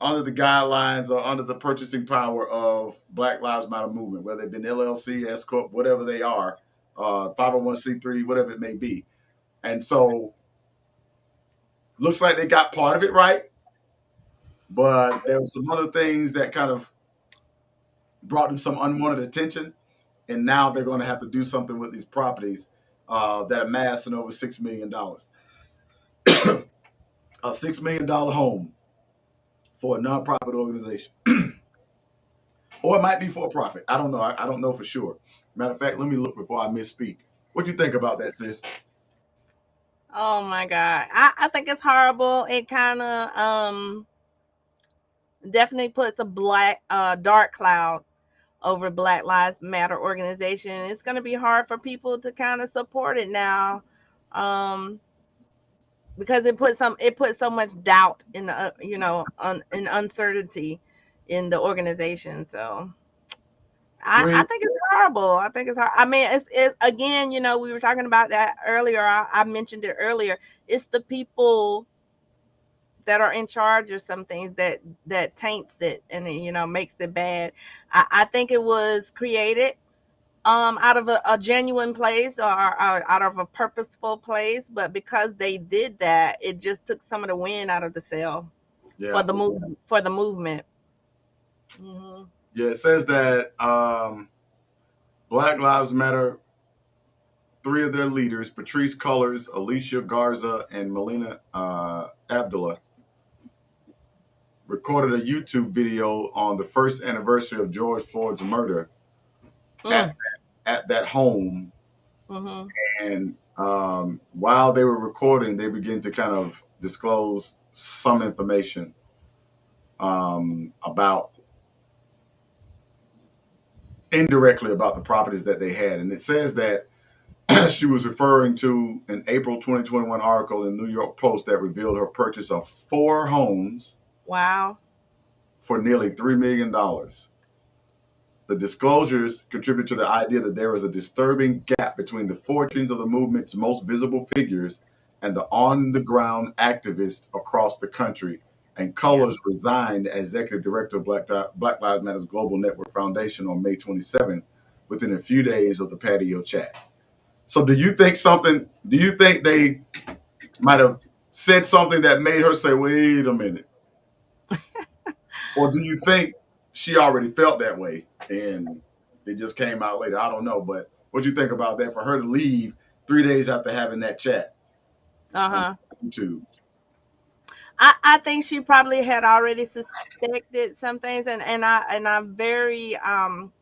the guidelines or under the purchasing power of Black Lives Matter movement, whether it be an LLC, S corp, whatever they are, 501c3, whatever it may be. And so looks like they got part of it right, but there were some other things that kind of brought them some unwanted attention, and now they're going to have to do something with these properties that amass in over $6 million. A $6 million home for a nonprofit organization, or it might be for a profit. I don't know. I don't know for sure. Matter of fact, let me look before I misspeak. What do you think about that, sis? Oh my God. I think it's horrible. It kind of definitely puts a dark cloud over Black Lives Matter organization. It's going to be hard for people to kind of support it now. Um because it puts so much doubt in the in uncertainty in the organization. So I Three. think it's horrible. I think it's hard. I mean, it's again, we were talking about that earlier. I mentioned it earlier. It's the people that are in charge of some things that taints it and makes it bad. I think it was created out of a genuine place, or out of a purposeful place, but because they did that, it just took some of the wind out of the sail for Yeah. the movement. Hmm. Yeah. It says that Black Lives Matter. Three of their leaders, Patrice Cullors, Alicia Garza, and Melina Abdullah, recorded a YouTube video on the first anniversary of George Floyd's murder at Mm. at that home. Hmm. And while they were recording, they began to kind of disclose some information about indirectly about the properties that they had. And it says that she was referring to an April 2021 article in the New York Post that revealed her purchase of 4 homes Wow. for nearly $3 million. The disclosures contribute to the idea that there is a disturbing gap between the fortunes of the movement's most visible figures and the on the ground activists across the country. And Yeah. Colors resigned as executive director of Black Lives Matters Global Network Foundation on May 27th, within a few days of the patio chat. So, do you think they might have said something that made her say, wait a minute? Or do you think she already felt that way and it just came out later? I don't know. But what do you think about that for her to leave 3 days after having that chat on Uh-huh. YouTube? I think she probably had already suspected some things, and I'm very I'm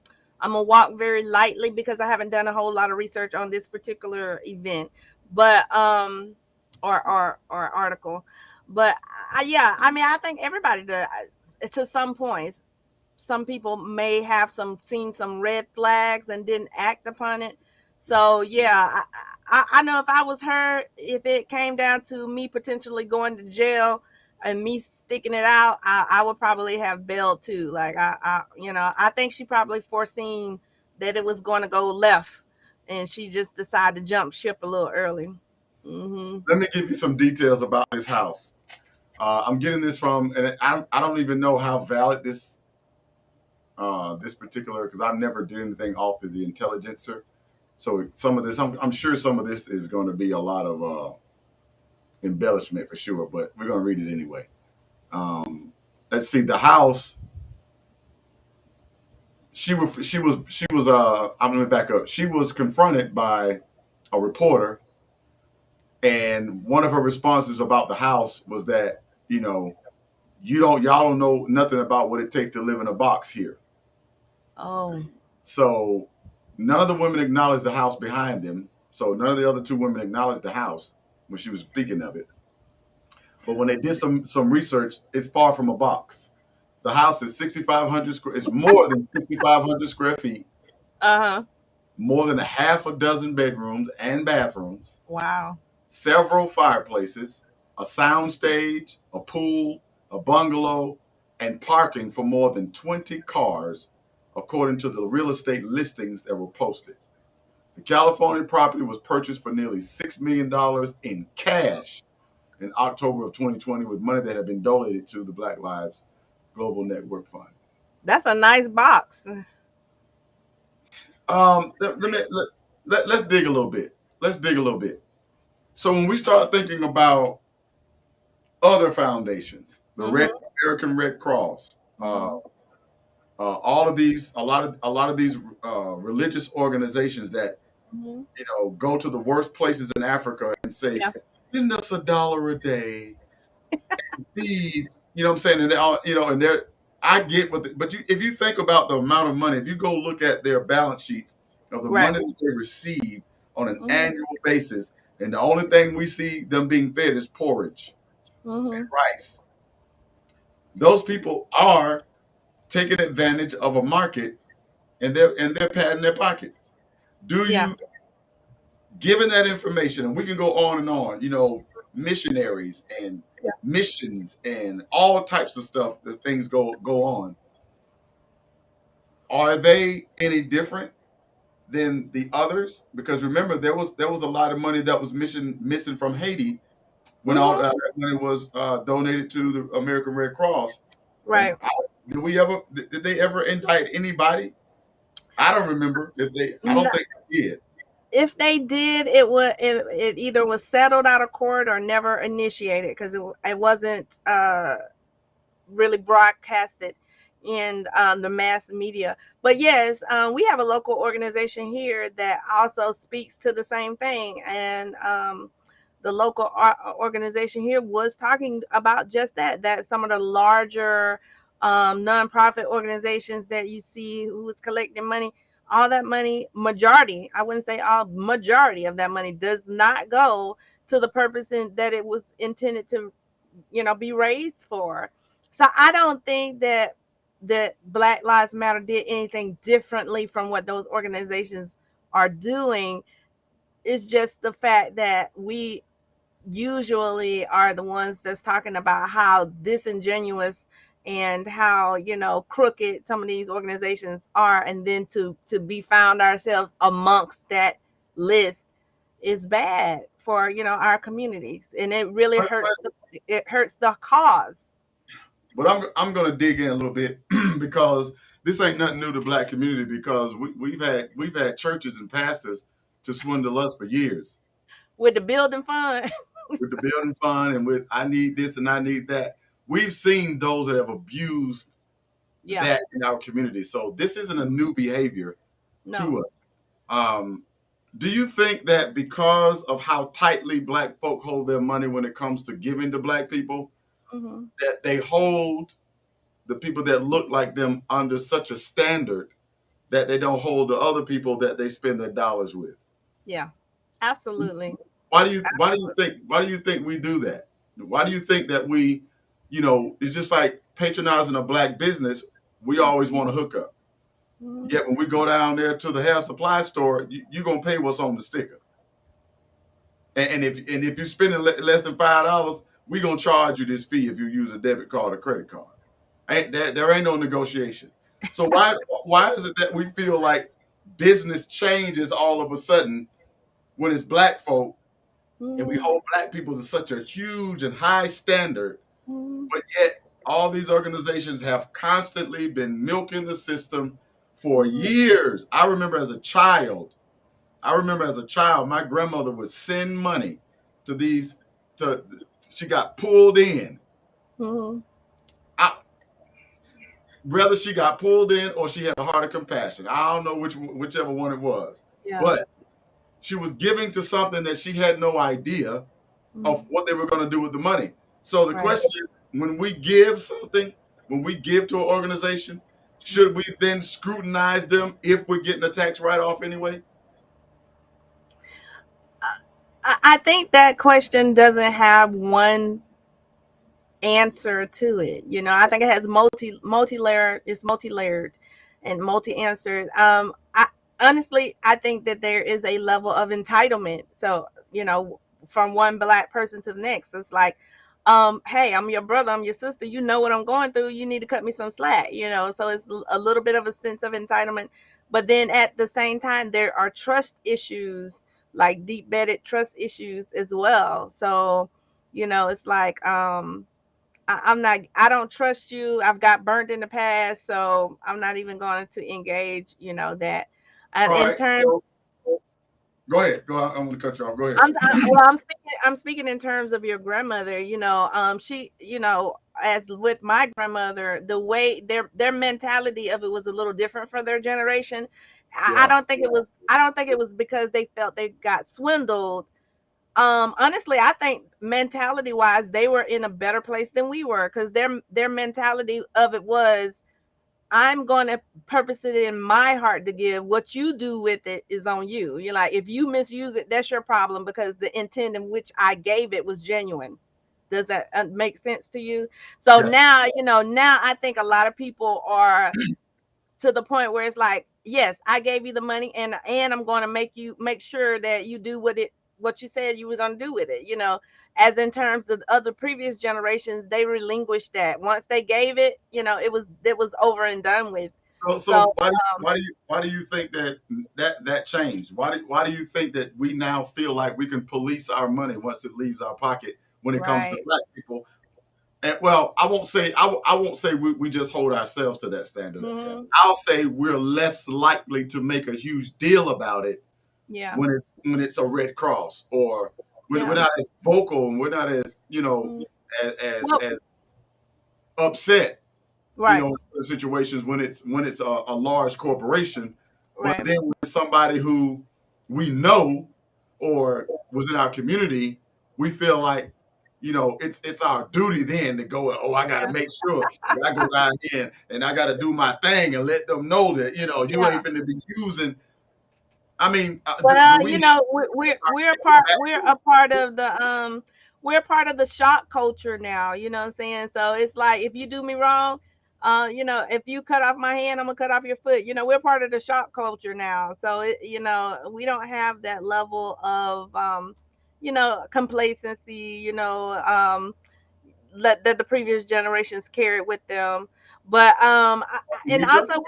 gonna walk very lightly because I haven't done a whole lot of research on this particular event, but or article, but yeah, I mean I think everybody does to some points. Some people may have seen some red flags and didn't act upon it. So yeah, I know if I was her, if it came down to me potentially going to jail and me sticking it out, I would probably have bailed too. Like I think she probably foreseen that it was going to go left, and she just decided to jump ship a little early. Hmm. Let me give you some details about this house. I'm getting this from, and I don't even know how valid this particular, because I've never did anything off of the intelligencer. So some of this, I'm sure some of this is going to be a lot of embellishment for sure, but we're going to read it anyway. Let's see. The house. I'm going to back up. She was confronted by a reporter, and one of her responses about the house was that y'all don't know nothing about what it takes to live in a box here. Oh. So none of the women acknowledged the house behind them. So none of the other two women acknowledged the house when she was speaking of it. But when they did some research, it's far from a box. The house is 6,500 square. It's more than 6,500 square feet. Uh-huh. More than a half a dozen bedrooms and bathrooms. Wow. Several fireplaces, a sound stage, a pool, a bungalow, and parking for more than 20 cars, according to the real estate listings that were posted. The California property was purchased for nearly $6 million in cash in October of 2020 with money that had been donated to the Black Lives Global Network Fund. That's a nice box. Let's dig a little bit. Let's dig a little bit. So when we start thinking about other foundations, the Mhm. American Red Cross, Mhm. all of these, a lot of these religious organizations that Mhm. go to the worst places in Africa and say, Yeah. send us $1 a day, feed. You know what I'm saying? And they all, and they're I get what, but if you think about the amount of money, if you go look at their balance sheets of the Right. money that they receive on an Mhm. annual basis, and the only thing we see them being fed is porridge and Mhm. rice. Those people are taking advantage of a market, and they're padding their pockets. Do Yeah. you, given that information, and we can go on and on, missionaries and Yeah. missions and all types of stuff that things go on. Are they any different than the others? Because remember, there was a lot of money that was missing from Haiti when all Mhm. that money was donated to the American Red Cross. And Right. did they ever indict anybody? I don't remember if they. I N- don't think they did. If they did, it either was settled out of court or never initiated because it wasn't really broadcasted in the mass media. But yes, we have a local organization here that also speaks to the same thing, and the local organization here was talking about just that some of the larger nonprofit organizations that you see who is collecting money, all that money, majority, I wouldn't say all, majority of that money does not go to the purpose that it was intended to be raised for. So I don't think that Black Lives Matter did anything differently from what those organizations are doing. It's just the fact that we usually are the ones that's talking about how disingenuous and how, crooked some of these organizations are, and then to be found ourselves amongst that list is bad for, our communities, and it really But, hurts but, it hurts the cause. but I'm going to dig in a little bit because this ain't nothing new to black community because we've had churches and pastors to swindle us for years With the building fund. with the building fund and with I need this and I need that. We've seen those that have abused Yeah. that in our community. So this isn't a new behavior No. to us. Um, do you think that because of how tightly black folk hold their money when it comes to giving to black people, Hmm. that they hold the people that look like them under such a standard that they don't hold the other people that they spend their dollars with? Yeah, absolutely. Why do you think we do that? Why do you think that it's just like patronizing a black business? We always want to hook up. Mhm. Yet when we go down there to the hair supply store, you're gonna pay what's on the sticker. And if you're spending less than $5, we're gonna charge you this fee if you use a debit card or credit card. There ain't no negotiation. So why is it that we feel like business changes all of a sudden when it's black folk and we Mhm. hold black people to such a huge and high standard, Mhm. but yet all these organizations have constantly been milking the system for Mhm. years. I remember as a child, my grandmother would send money to these to she got pulled in. Mhm. I, Whether she got pulled in or she had a heart of compassion. I don't know whichever one it was. Yeah. But she was giving to something that she had no idea of Mhm. what they were going to do with the money. So the Right. question is, when we give something, when we give to an organization, should Mhm. we then scrutinize them if we're getting a tax write-off anyway? I think that question doesn't have one answer to it. I think it has multi-layered. It's multi-layered and multi-answered. I honestly, I think that there is a level of entitlement. So, from one black person to the next, it's like, hey, I'm your brother, I'm your sister. You know what I'm going through. You need to cut me some slack. So it's a little bit of a sense of entitlement, but then at the same time, there are trust issues, like deep bedded trust issues as well. So, it's like, I'm not. I don't trust you. I've got burnt in the past, so I'm not even going to engage. That, and All in right, terms, so go ahead. Go. I'm going to cut you off. Go ahead. I'm speaking in terms of your grandmother. She, as with my grandmother, the way their mentality of it was a little different for their generation. I Yeah. don't think it was. I don't think it was because they felt they got swindled. Honestly, I think mentality wise, they were in a better place than we were, because their mentality of it was, I'm going to purpose it in my heart to give. What you do with it is on you. You're like, if you misuse it, that's your problem, because the intent in which I gave it was genuine. Does that make sense to you? So Yes. now, now I think a lot of people are to the point where it's like, yes, I gave you the money, and I'm going to make sure that you do what you said you were going to do with it. As in terms of other previous generations, they relinquished that. Once they gave it, it was over and done with. So, So, so why do you think that changed? Why do you think that we now feel like we can police our money once it leaves our pocket when it comes to right. black people? And well, I won't say we just hold ourselves to that standard. Hmm. I'll say we're less likely to make a huge deal about it Yeah. when it's a red cross, or when we're Yeah. not as vocal and we're not as Mhm. as Well, as upset, right. in situations when it's a large corporation. But Right. then when somebody who we know or was in our community, we feel like, it's our duty then to go, oh, I got to Yeah. make sure that I go down here and I got to do my thing and let them know that, you Yeah. ain't finna be using. I mean, do Well, we need we're part of the shock culture now. You know what I'm saying? So it's like, if you do me wrong, if you cut off my hand, I'm gonna cut off your foot. We're part of the shock culture now. So we don't have that level of complacency. that the previous generations carried with them. But and You go. also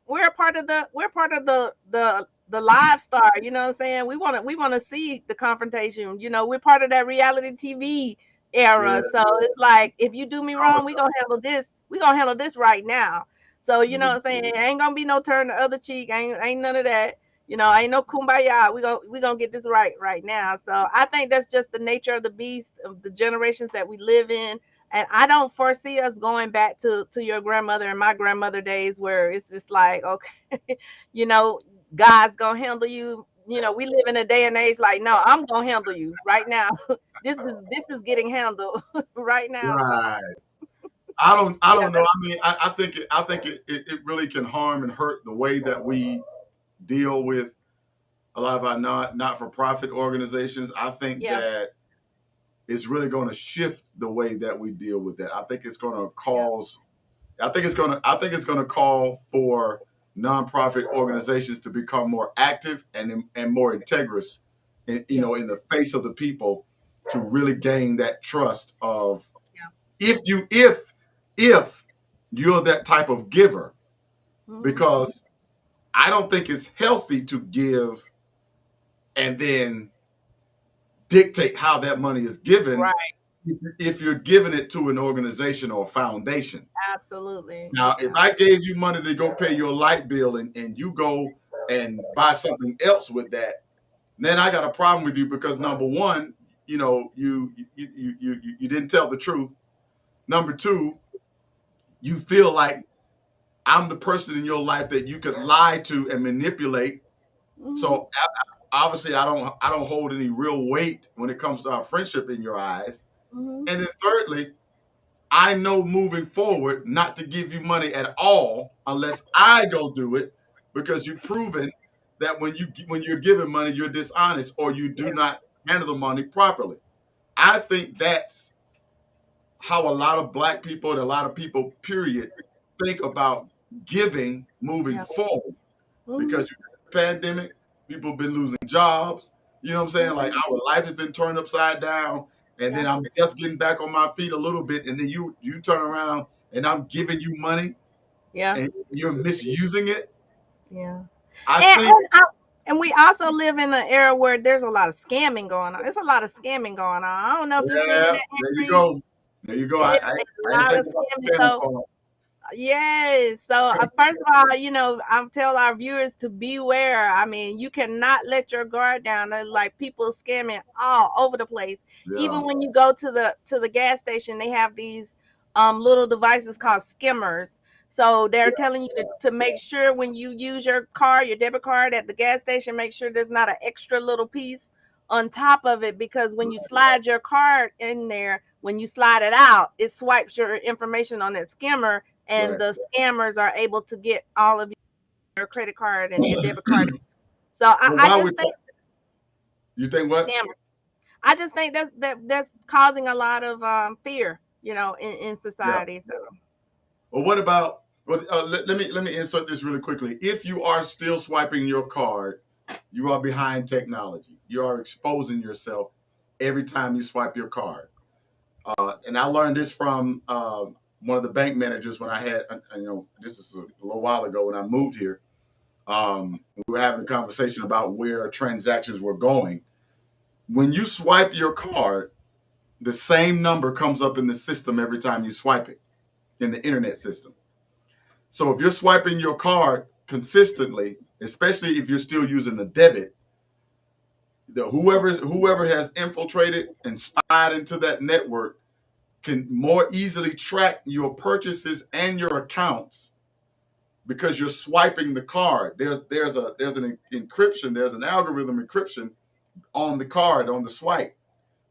we're a part of the live star. You know what I'm saying? We want to see the confrontation. You know, we're part of that reality TV Yeah. era. So it's like, if you do me All the wrong, we gonna handle this. We gonna handle this right now. So you know time. what I'm saying? Ain't gonna be no turn the other cheek. Ain't none of that. You know, ain't no kumbaya. We gonna get this right now. So I think that's just the nature of the beast of the generations that we live in. And I don't foresee us going back to your grandmother and my grandmother days where it's just like, okay, you know, God's gonna handle you. You know, we live in a day and age like, no, I'm gonna handle you right now. This is getting handled right now. So Right. I yeah, don't know. I mean, I think it really can harm and hurt the way that we deal with a lot of our not for profit organizations. I think yeah, that it's really going to shift the way that we deal with that. I think it's going to yeah, cause. I think it's going to call for nonprofit organizations to become more active and more integrous, yeah, in the face of the people, to really gain that trust of, yeah. if you're that type of giver, Hmm. because I don't think it's healthy to give and then dictate how that money is given Right. if you're giving it to an organization or a foundation. Absolutely. Now, if Yeah. I gave you money to go pay your light bill and you go and buy something else with that, then I got a problem with you because number one, you didn't tell the truth. Number two, you feel like I'm the person in your life that you could lie to and manipulate. Hmm. So obviously, I don't hold any real weight when it comes to our friendship in your eyes. Hmm. And then thirdly, I know moving forward not to give you money at all unless I go do it, because you've proven that when you're giving money, you're dishonest or you do Yeah. not handle the money properly. I think that's how a lot of black people and a lot of people, period, think about giving moving Yeah. forward, Hmm. because you got the pandemic, people have been losing jobs. You know what I'm saying? Like, Hmm. our life has been turned upside down, and then Yeah. I'm just getting back on my feet a little bit, and then you turn around and I'm giving you money Yeah. and you're misusing it. Yeah. I And think, and we also live in an era where there's a lot of scamming going on. It's a lot of scamming going on. I don't know if you're seeing yeah, that, there you Henry. go. There you go. It is I a didn't lot think of about scamming. the scamming So part. yes. So first of all, I tell our viewers to beware. I mean, you cannot let your guard down. There's like people scamming all over the place. Yeah, Even when you go to the gas station, they have these little devices called skimmers. So they're telling you to make sure when you use your card, your debit card at the gas station, make sure there's not an extra little piece on top of it, because when you slide your card in there, when you slide it out, it swipes your information on that skimmer, and right. the scammers are able to get all of your credit card and your debit card. So I, But I while just we think talk, you think what? scammers. I just think that's causing a lot of fear, in Yeah. society. So Well, what about? Well, let me insert this really quickly. If you are still swiping your card, you are behind technology. You are exposing yourself every time you swipe your card. And I learned this from one of the bank managers when I had, this is a little while ago when I moved here. We were having a conversation about where transactions were going. When you swipe your card, the same number comes up in the system every time you swipe it in the internet system. So if you're swiping your card consistently, especially if you're still using a debit, whoever has infiltrated and spied into that network can more easily track your purchases and your accounts because you're swiping the card. There's an encryption, there's an algorithm encryption on the card, on the swipe.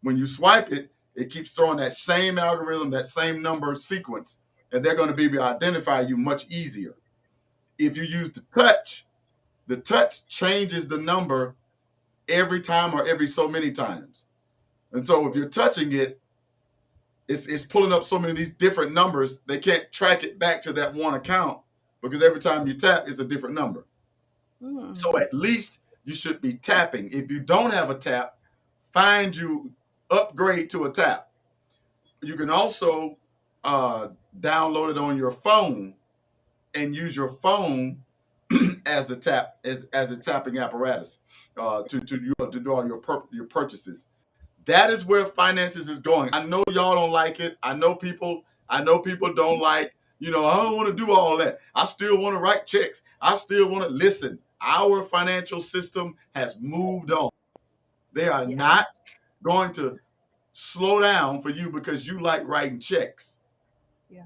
When you swipe it, it keeps throwing that same algorithm, that same number sequence, and they're going to be able to identify you much easier. If you use the touch changes the number every time or every so many times. And so if you're touching it, it's pulling up so many of these different numbers, they can't track it back to that one account because every time you tap, it's a different number. mm, So at least you should be tapping. If you don't have a tap, find you upgrade to a tap. You can also download it on your phone and use your phone as a tapping apparatus to do all your purchases. That is where finances is going. I know y'all don't like it. I know people don't like, I don't want to do all that. I still want to write checks. I still want to listen. Our financial system has moved on. They are Yeah. not going to slow down for you because you like writing checks. Yeah.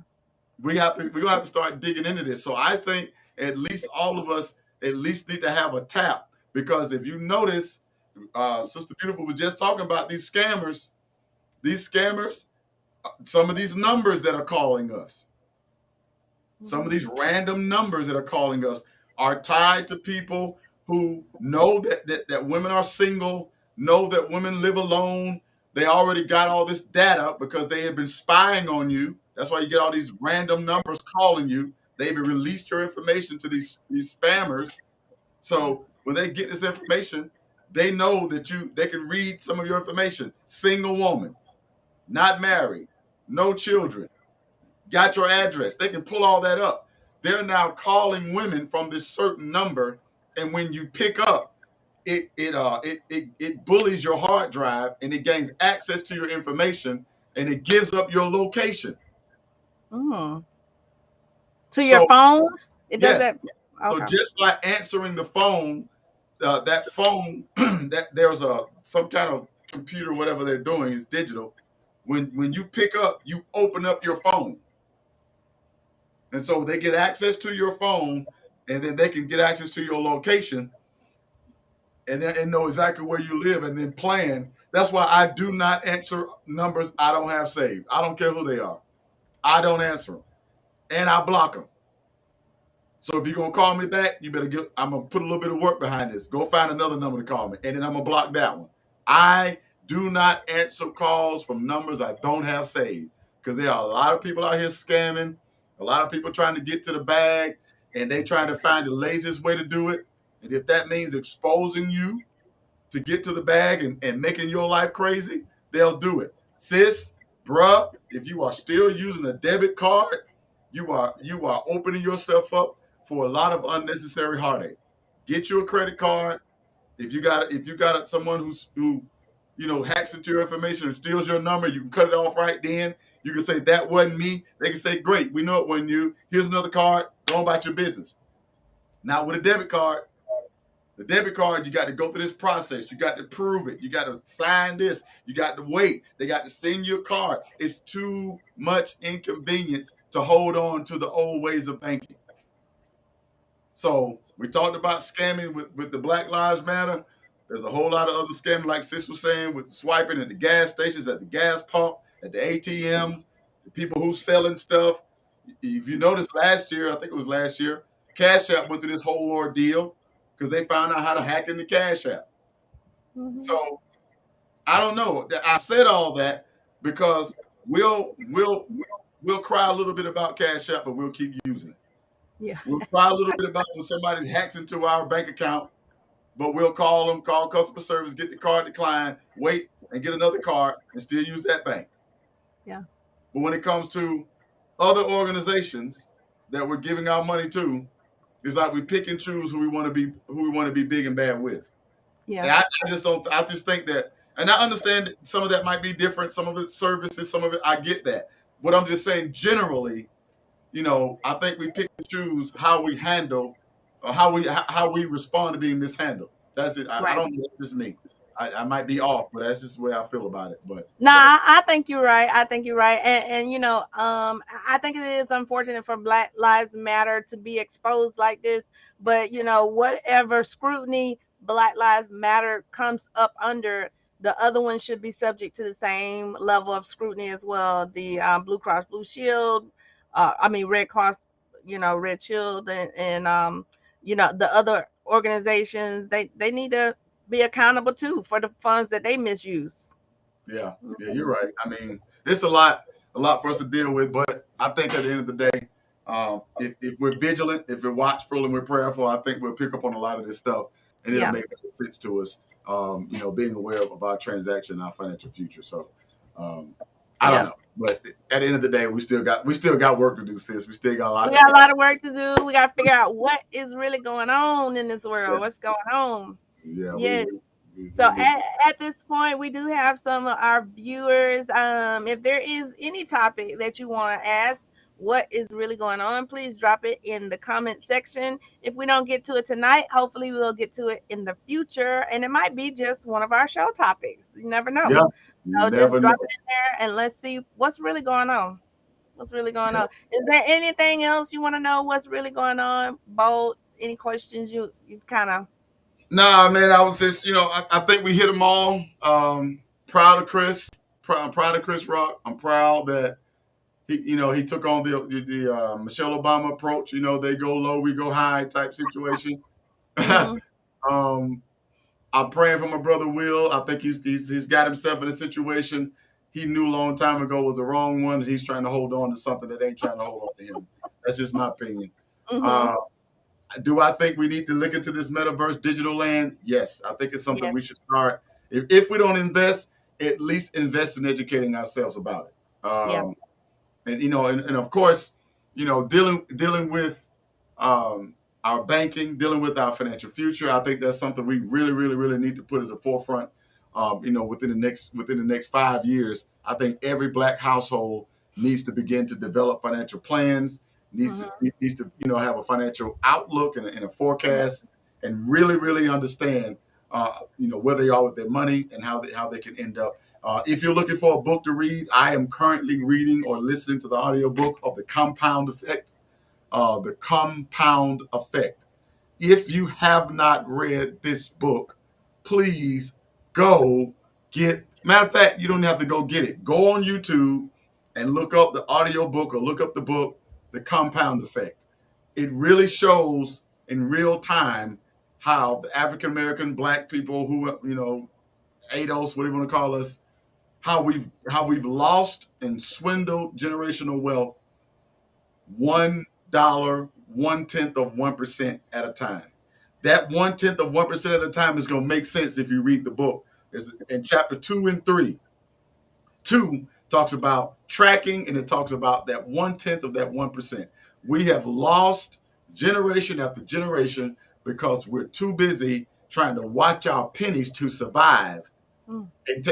We're gonna have to start digging into this. So I think at least all of us at least need to have a tap, because if you notice, Sister Beautiful was just talking about these scammers. These scammers, some of these numbers that are calling us, some of these random numbers that are calling us are tied to people who know that women are single, know that women live alone. They already got all this data because they have been spying on you. That's why you get all these random numbers calling you. They've released your information to these spammers. So when they get this information, they know that they can read some of your information. Single woman, not married, no children, got your address. They can pull all that up. They're now calling women from this certain number, and when you pick up, it bullies your hard drive, and it gains access to your information, and it gives up your location. Mm. To your So phone? It does yes, that? so Okay. just by answering the phone, that phone that there's some kind of computer, whatever they're doing is digital. When you pick up, you open up your phone. And so they get access to your phone, and then they can get access to your location, and know exactly where you live, and then plan. That's why I do not answer numbers I don't have saved. I don't care who they are. I don't answer them, and I block them. So if you're gonna call me back, you better get. I'm gonna put a little bit of work behind this. Go find another number to call me, and then I'm gonna block that one. I do not answer calls from numbers I don't have saved, because there are a lot of people out here scamming, a lot of people trying to get to the bag, and they trying to find the laziest way to do it. And if that means exposing you to get to the bag and making your life crazy, they'll do it. Sis, bruh, if you are still using a debit card, you are opening yourself up for a lot of unnecessary heartache. Get you a credit card. If you got someone who hacks into your information and steals your number, you can cut it off right then. You can say that wasn't me. They can say, great, we know it wasn't you. Here's another card. Go about your business. Now with a debit card, you got to go through this process. You got to prove it. You got to sign this. You got to wait. They got to send you a card. It's too much inconvenience to hold on to the old ways of banking. So we talked about scamming with the Black Lives Matter. There's a whole lot of other scamming, like Sis was saying, with swiping at the gas stations, at the gas pump, at the ATMs, the people who selling stuff. If you noticed last year, I think it was last year, Cash App went through this whole ordeal because they found out how to hack into Cash App. So I don't know. I said all that because we'll cry a little bit about Cash App, but we'll keep using it. Yeah. We'll cry a little bit about when somebody hacks into our bank account, but we'll call them, call customer service, get the card declined, wait and get another card and still use that bank. Yeah. But when it comes to other organizations that we're giving our money to, it's like we pick and choose who we want to be big and bad with. And Yeah. I just don't. I just think that, and I understand that some of that might be different. Some of it's services, some of it I get that. But I'm just saying generally, I think we pick and choose how we handle, or how we respond to being mishandled. That's it. I Right. don't know. That's just me. I might be off, but that's just the way I feel about it. But No, I think you're right. I think you're right. And I think it is unfortunate for Black Lives Matter to be exposed like this. But whatever scrutiny Black Lives Matter comes up under, the other one should be subject to the same level of scrutiny as well. The Blue Cross Blue Shield, I mean Red Cross, Red Shield, and the other organizations. They need to be accountable too for the funds that they misuse. yeah, you're right. I mean, it's a lot for us to deal with. But I think at the end of the day, if we're vigilant, if we're watchful, and we're prayerful, I think we'll pick up on a lot of this stuff, and it'll Yeah. make sense to us. Being aware of our transaction, our financial future. So, um, I don't Yep. know, but at the end of the day, we still got work to do, sis. We still got a lot We to got a figure. lot of work to do. We got to figure out what is really going on in this world. What's Yes, going on? yeah, Yes. So we need. at this point, we do have some of our viewers. If there is any topic that you want to ask, what is really going on, please drop it in the comment section. If we don't get to it tonight, hopefully we'll get to it in the future, and it might be just one of our show topics. You never know. Yeah, you So just never drop know. it in there and let's see what's really going on. What's really going Yeah. on? Is there anything else you want to know? What's really going on? Bold? Any questions you kind of? Nah, man, I was just, I think we hit them all. Proud of Chris. I'm proud of Chris Rock. I'm proud that he took on the Michelle Obama approach. They go low, we go high type situation. Mm-hmm. um, I'm praying for my brother Will. I think he's got himself in a situation he knew a long time ago was the wrong one. He's trying to hold on to something that ain't trying to hold on to him. That's just my opinion. Mm-hmm. Uh, do I think we need to look into this metaverse digital land? Yes, I think it's something Yes. we should start. If we don't invest, at least invest in educating ourselves about it. Yeah. And of course, dealing with our banking, dealing with our financial future. I think that's something we really, really, really need to put as a forefront. Within the next 5 years, I think every Black household needs to begin to develop financial plans. Needs Mm-hmm. to needs to have a financial outlook and a forecast, and really, really understand where they are with their money and how they can end up. If you're looking for a book to read, I am currently reading or listening to the audiobook of The Compound Effect. The Compound Effect. If you have not read this book, please go get. Matter of fact, you don't have to go get it. Go on YouTube and look up the audiobook or look up the book, The Compound Effect. It really shows in real time how the African American Black people who, ADOS, whatever you want to call us, how we've lost and swindled generational wealth $1, 1/10 of 1% at a time. That 1/10 of 1% at a time is going to make sense if you read the book. It's in chapter 2 and 3. 2 talks about tracking, and it talks about that 1/10 of that 1%. We have lost generation after generation because we're too busy trying to watch our pennies to survive Mm.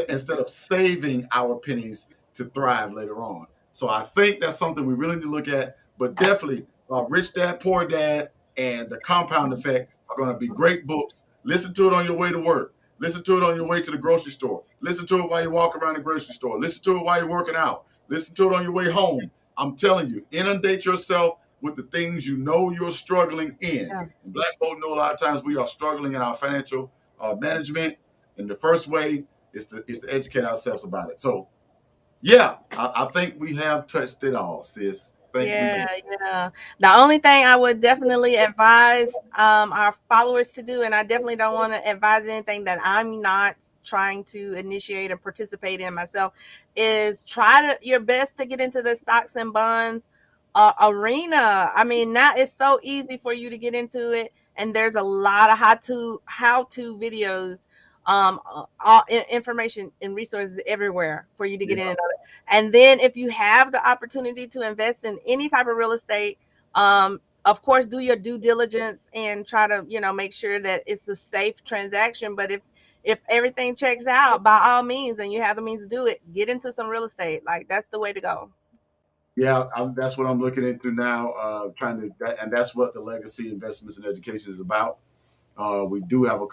instead of saving our pennies to thrive later on. So I think that's something we really need to look at. But definitely, Rich Dad, Poor Dad, and The Compound Effect are going to be great books. Listen to it on your way to work. Listen to it on your way to the grocery store. Listen to it while you walk around the grocery store. Listen to it while you're working out. Listen to it on your way home. I'm telling you, inundate yourself with the things you know you're struggling in. Yeah. And Black folk know a lot of times we are struggling in our financial management. And the first way is to educate ourselves about it. So, yeah, I think we have touched it all, sis. Think we Yeah, have. yeah. The only thing I would definitely advise our followers to do, and I definitely don't want to advise anything that I'm not trying to initiate or participate in myself, is try to your best to get into the stocks and bonds arena. I mean, now it's so easy for you to get into it, and there's a lot of how to videos, information and resources everywhere for you to get Yeah, in. And then if you have the opportunity to invest in any type of real estate, of course, do your due diligence and try to, make sure that it's a safe transaction. But if everything checks out, by all means, and you have the means to do it, get into some real estate. Like that's the way to go. yeah. That's what I'm looking into now. And that's what the legacy investments and education is about. We do have a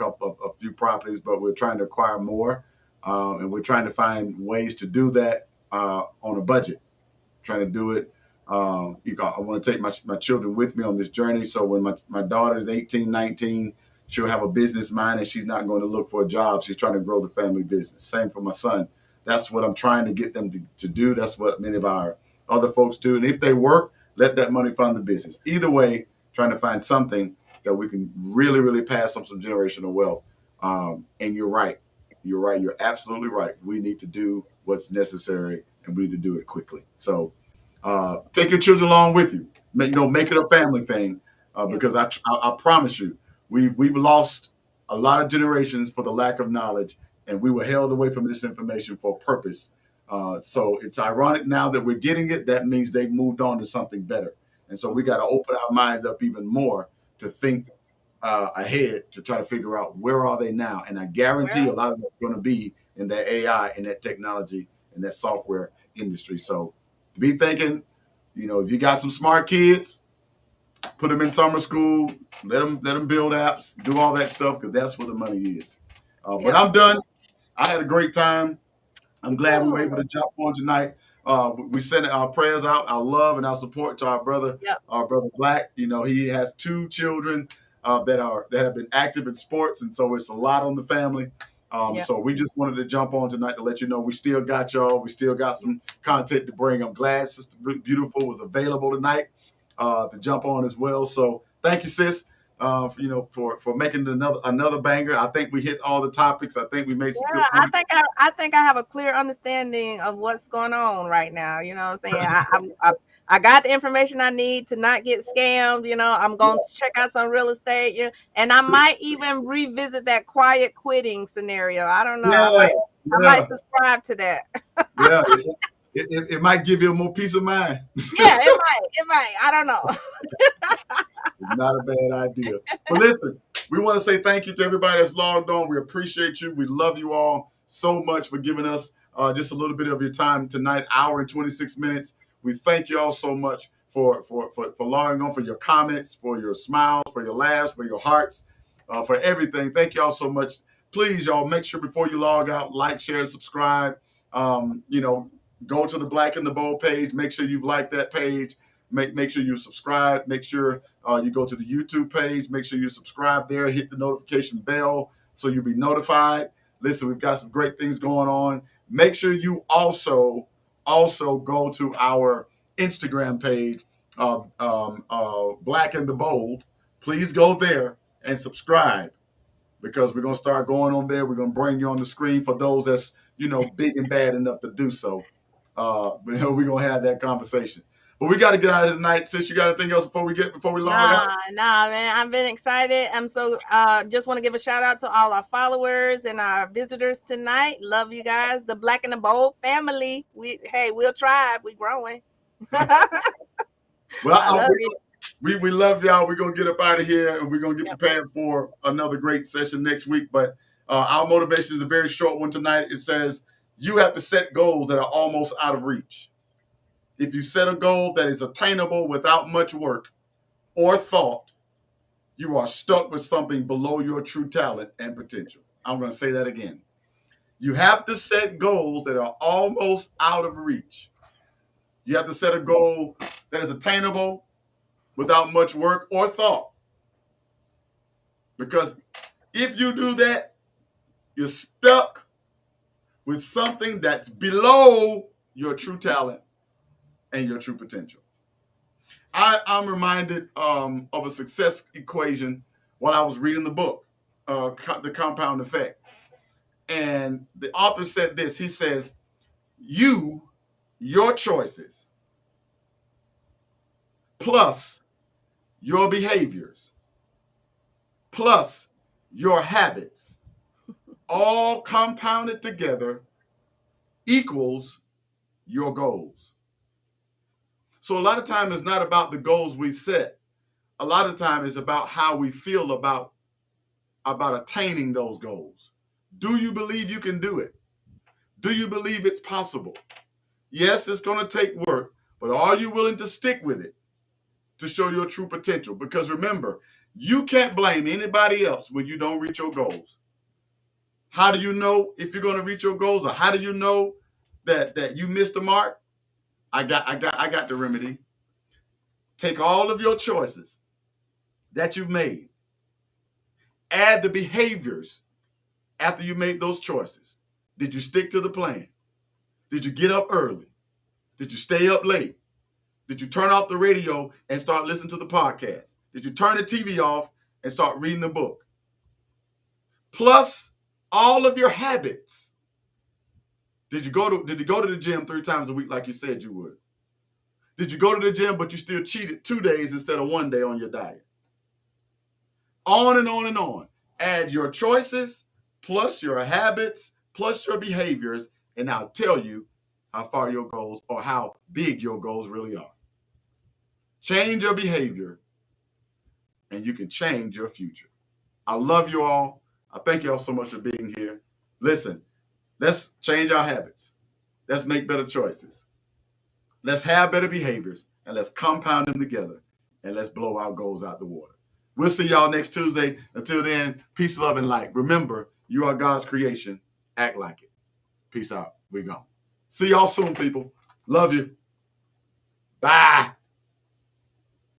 few properties, but we're trying to acquire more, and we're trying to find ways to do that on a budget. Trying to do it. I want to take my children with me on this journey. So when my daughter is 18, 19, she'll have a business mind and she's not going to look for a job. She's trying to grow the family business. Same for my son. That's what I'm trying to get them to do. That's what many of our other folks do. And if they work, let that money fund the business. Either way, trying to find something that we can really, really pass on some generational wealth. And you're right. You're right. You're absolutely right. We need to do what's necessary and we need to do it quickly. So take your children along with you. Make it a family thing, Yep. because I promise you, we've lost a lot of generations for the lack of knowledge, and we were held away from this information for a purpose. So it's ironic now that we're getting it. That means they've moved on to something better. And so we got to open our minds up even more to think ahead to try to figure out where are they now. And I guarantee a Well, lot of that's going to be in that AI and that technology and that software industry. So be thinking, if you got some smart kids, put them in summer school, let them build apps, do all that stuff, because that's where the money is. But yep. I'm done. I had a great time. I'm glad we were able Ooh, to jump on tonight. We send our prayers out, our love and our support to yep. our brother Black. He has 2 children that have been active in sports, and so it's a lot on the family. Yep. So we just wanted to jump on tonight to let you know we still got y'all. We still got some content to bring. I'm glad Sister Beautiful was available tonight to jump on as well. So thank you, sis. For making another banger. I think we hit all the topics. I think we made some Yeah, good points. I think I have a clear understanding of what's going on right now. You know what I'm saying? I got the information I need to not get scammed. I'm going to check out some real estate. Yeah, and I might even revisit that quiet quitting scenario. I don't know. Yeah, I might yeah, subscribe to that. yeah. It might give you more peace of mind. Yeah, it might. It might. I don't know. It's not a bad idea. But listen, we want to say thank you to everybody that's logged on. We appreciate you. We love you all so much for giving us just a little bit of your time tonight, hour and 26 minutes. We thank you all so much for logging on, for your comments, for your smiles, for your laughs, for your hearts, for everything. Thank you all so much. Please, y'all, make sure before you log out, like, share, subscribe. Go to the Black and the Bold page. Make sure you've liked that page. Make sure you subscribe. Make sure you go to the YouTube page. Make sure you subscribe there. Hit the notification bell so you'll be notified. Listen, we've got some great things going on. Make sure you also go to our Instagram page, Black and the Bold. Please go there and subscribe, because we're gonna start going on there. We're gonna bring you on the screen for those that's big and bad enough to do so. We're gonna have that conversation. But we got to get out of tonight. Sis, you got anything else before we log out? Nah, man. I've been excited. I'm so just want to give a shout out to all our followers and our visitors tonight. Love you guys, the Black and the Bold family. We'll try. We growing. Well, I love you. we love y'all. We're gonna get up out of here and we're gonna get Yep. prepared for another great session next week. But our motivation is a very short one tonight. It says you have to set goals that are almost out of reach. If you set a goal that is attainable without much work or thought, you are stuck with something below your true talent and potential. I'm going to say that again. You have to set goals that are almost out of reach. You have to set a goal that is attainable without much work or thought. Because if you do that, you're stuck with something that's below your true talent and your true potential. I'm reminded of a success equation while I was reading the book, The Compound Effect. And the author said this. He says, your choices, plus your behaviors, plus your habits, all compounded together equals your goals. So a lot of time it's not about the goals we set. A lot of time it's about how we feel about attaining those goals. Do you believe you can do it? Do you believe it's possible? Yes, it's going to take work, but are you willing to stick with it to show your true potential? Because remember, you can't blame anybody else when you don't reach your goals. How do you know if you're going to reach your goals, or how do you know that you missed the mark? I got the remedy. Take all of your choices that you've made, add the behaviors after you made those choices. Did you stick to the plan? Did you get up early? Did you stay up late? Did you turn off the radio and start listening to the podcast? Did you turn the TV off and start reading the book? Plus all of your habits. Did you go to the gym 3 times a week like you said you would? Did you go to the gym but you still cheated 2 days instead of 1 day on your diet? On and on and on. Add your choices plus your habits plus your behaviors, and I'll tell you, how far your goals or how big your goals really are. Change your behavior, and you can change your future. I love you all. I thank you all so much for being here. Listen, let's change our habits. Let's make better choices. Let's have better behaviors, and let's compound them together, and let's blow our goals out the water. We'll see y'all next Tuesday. Until then, peace, love, and light. Remember, you are God's creation. Act like it. Peace out. We gone. See y'all soon, people. Love you. Bye.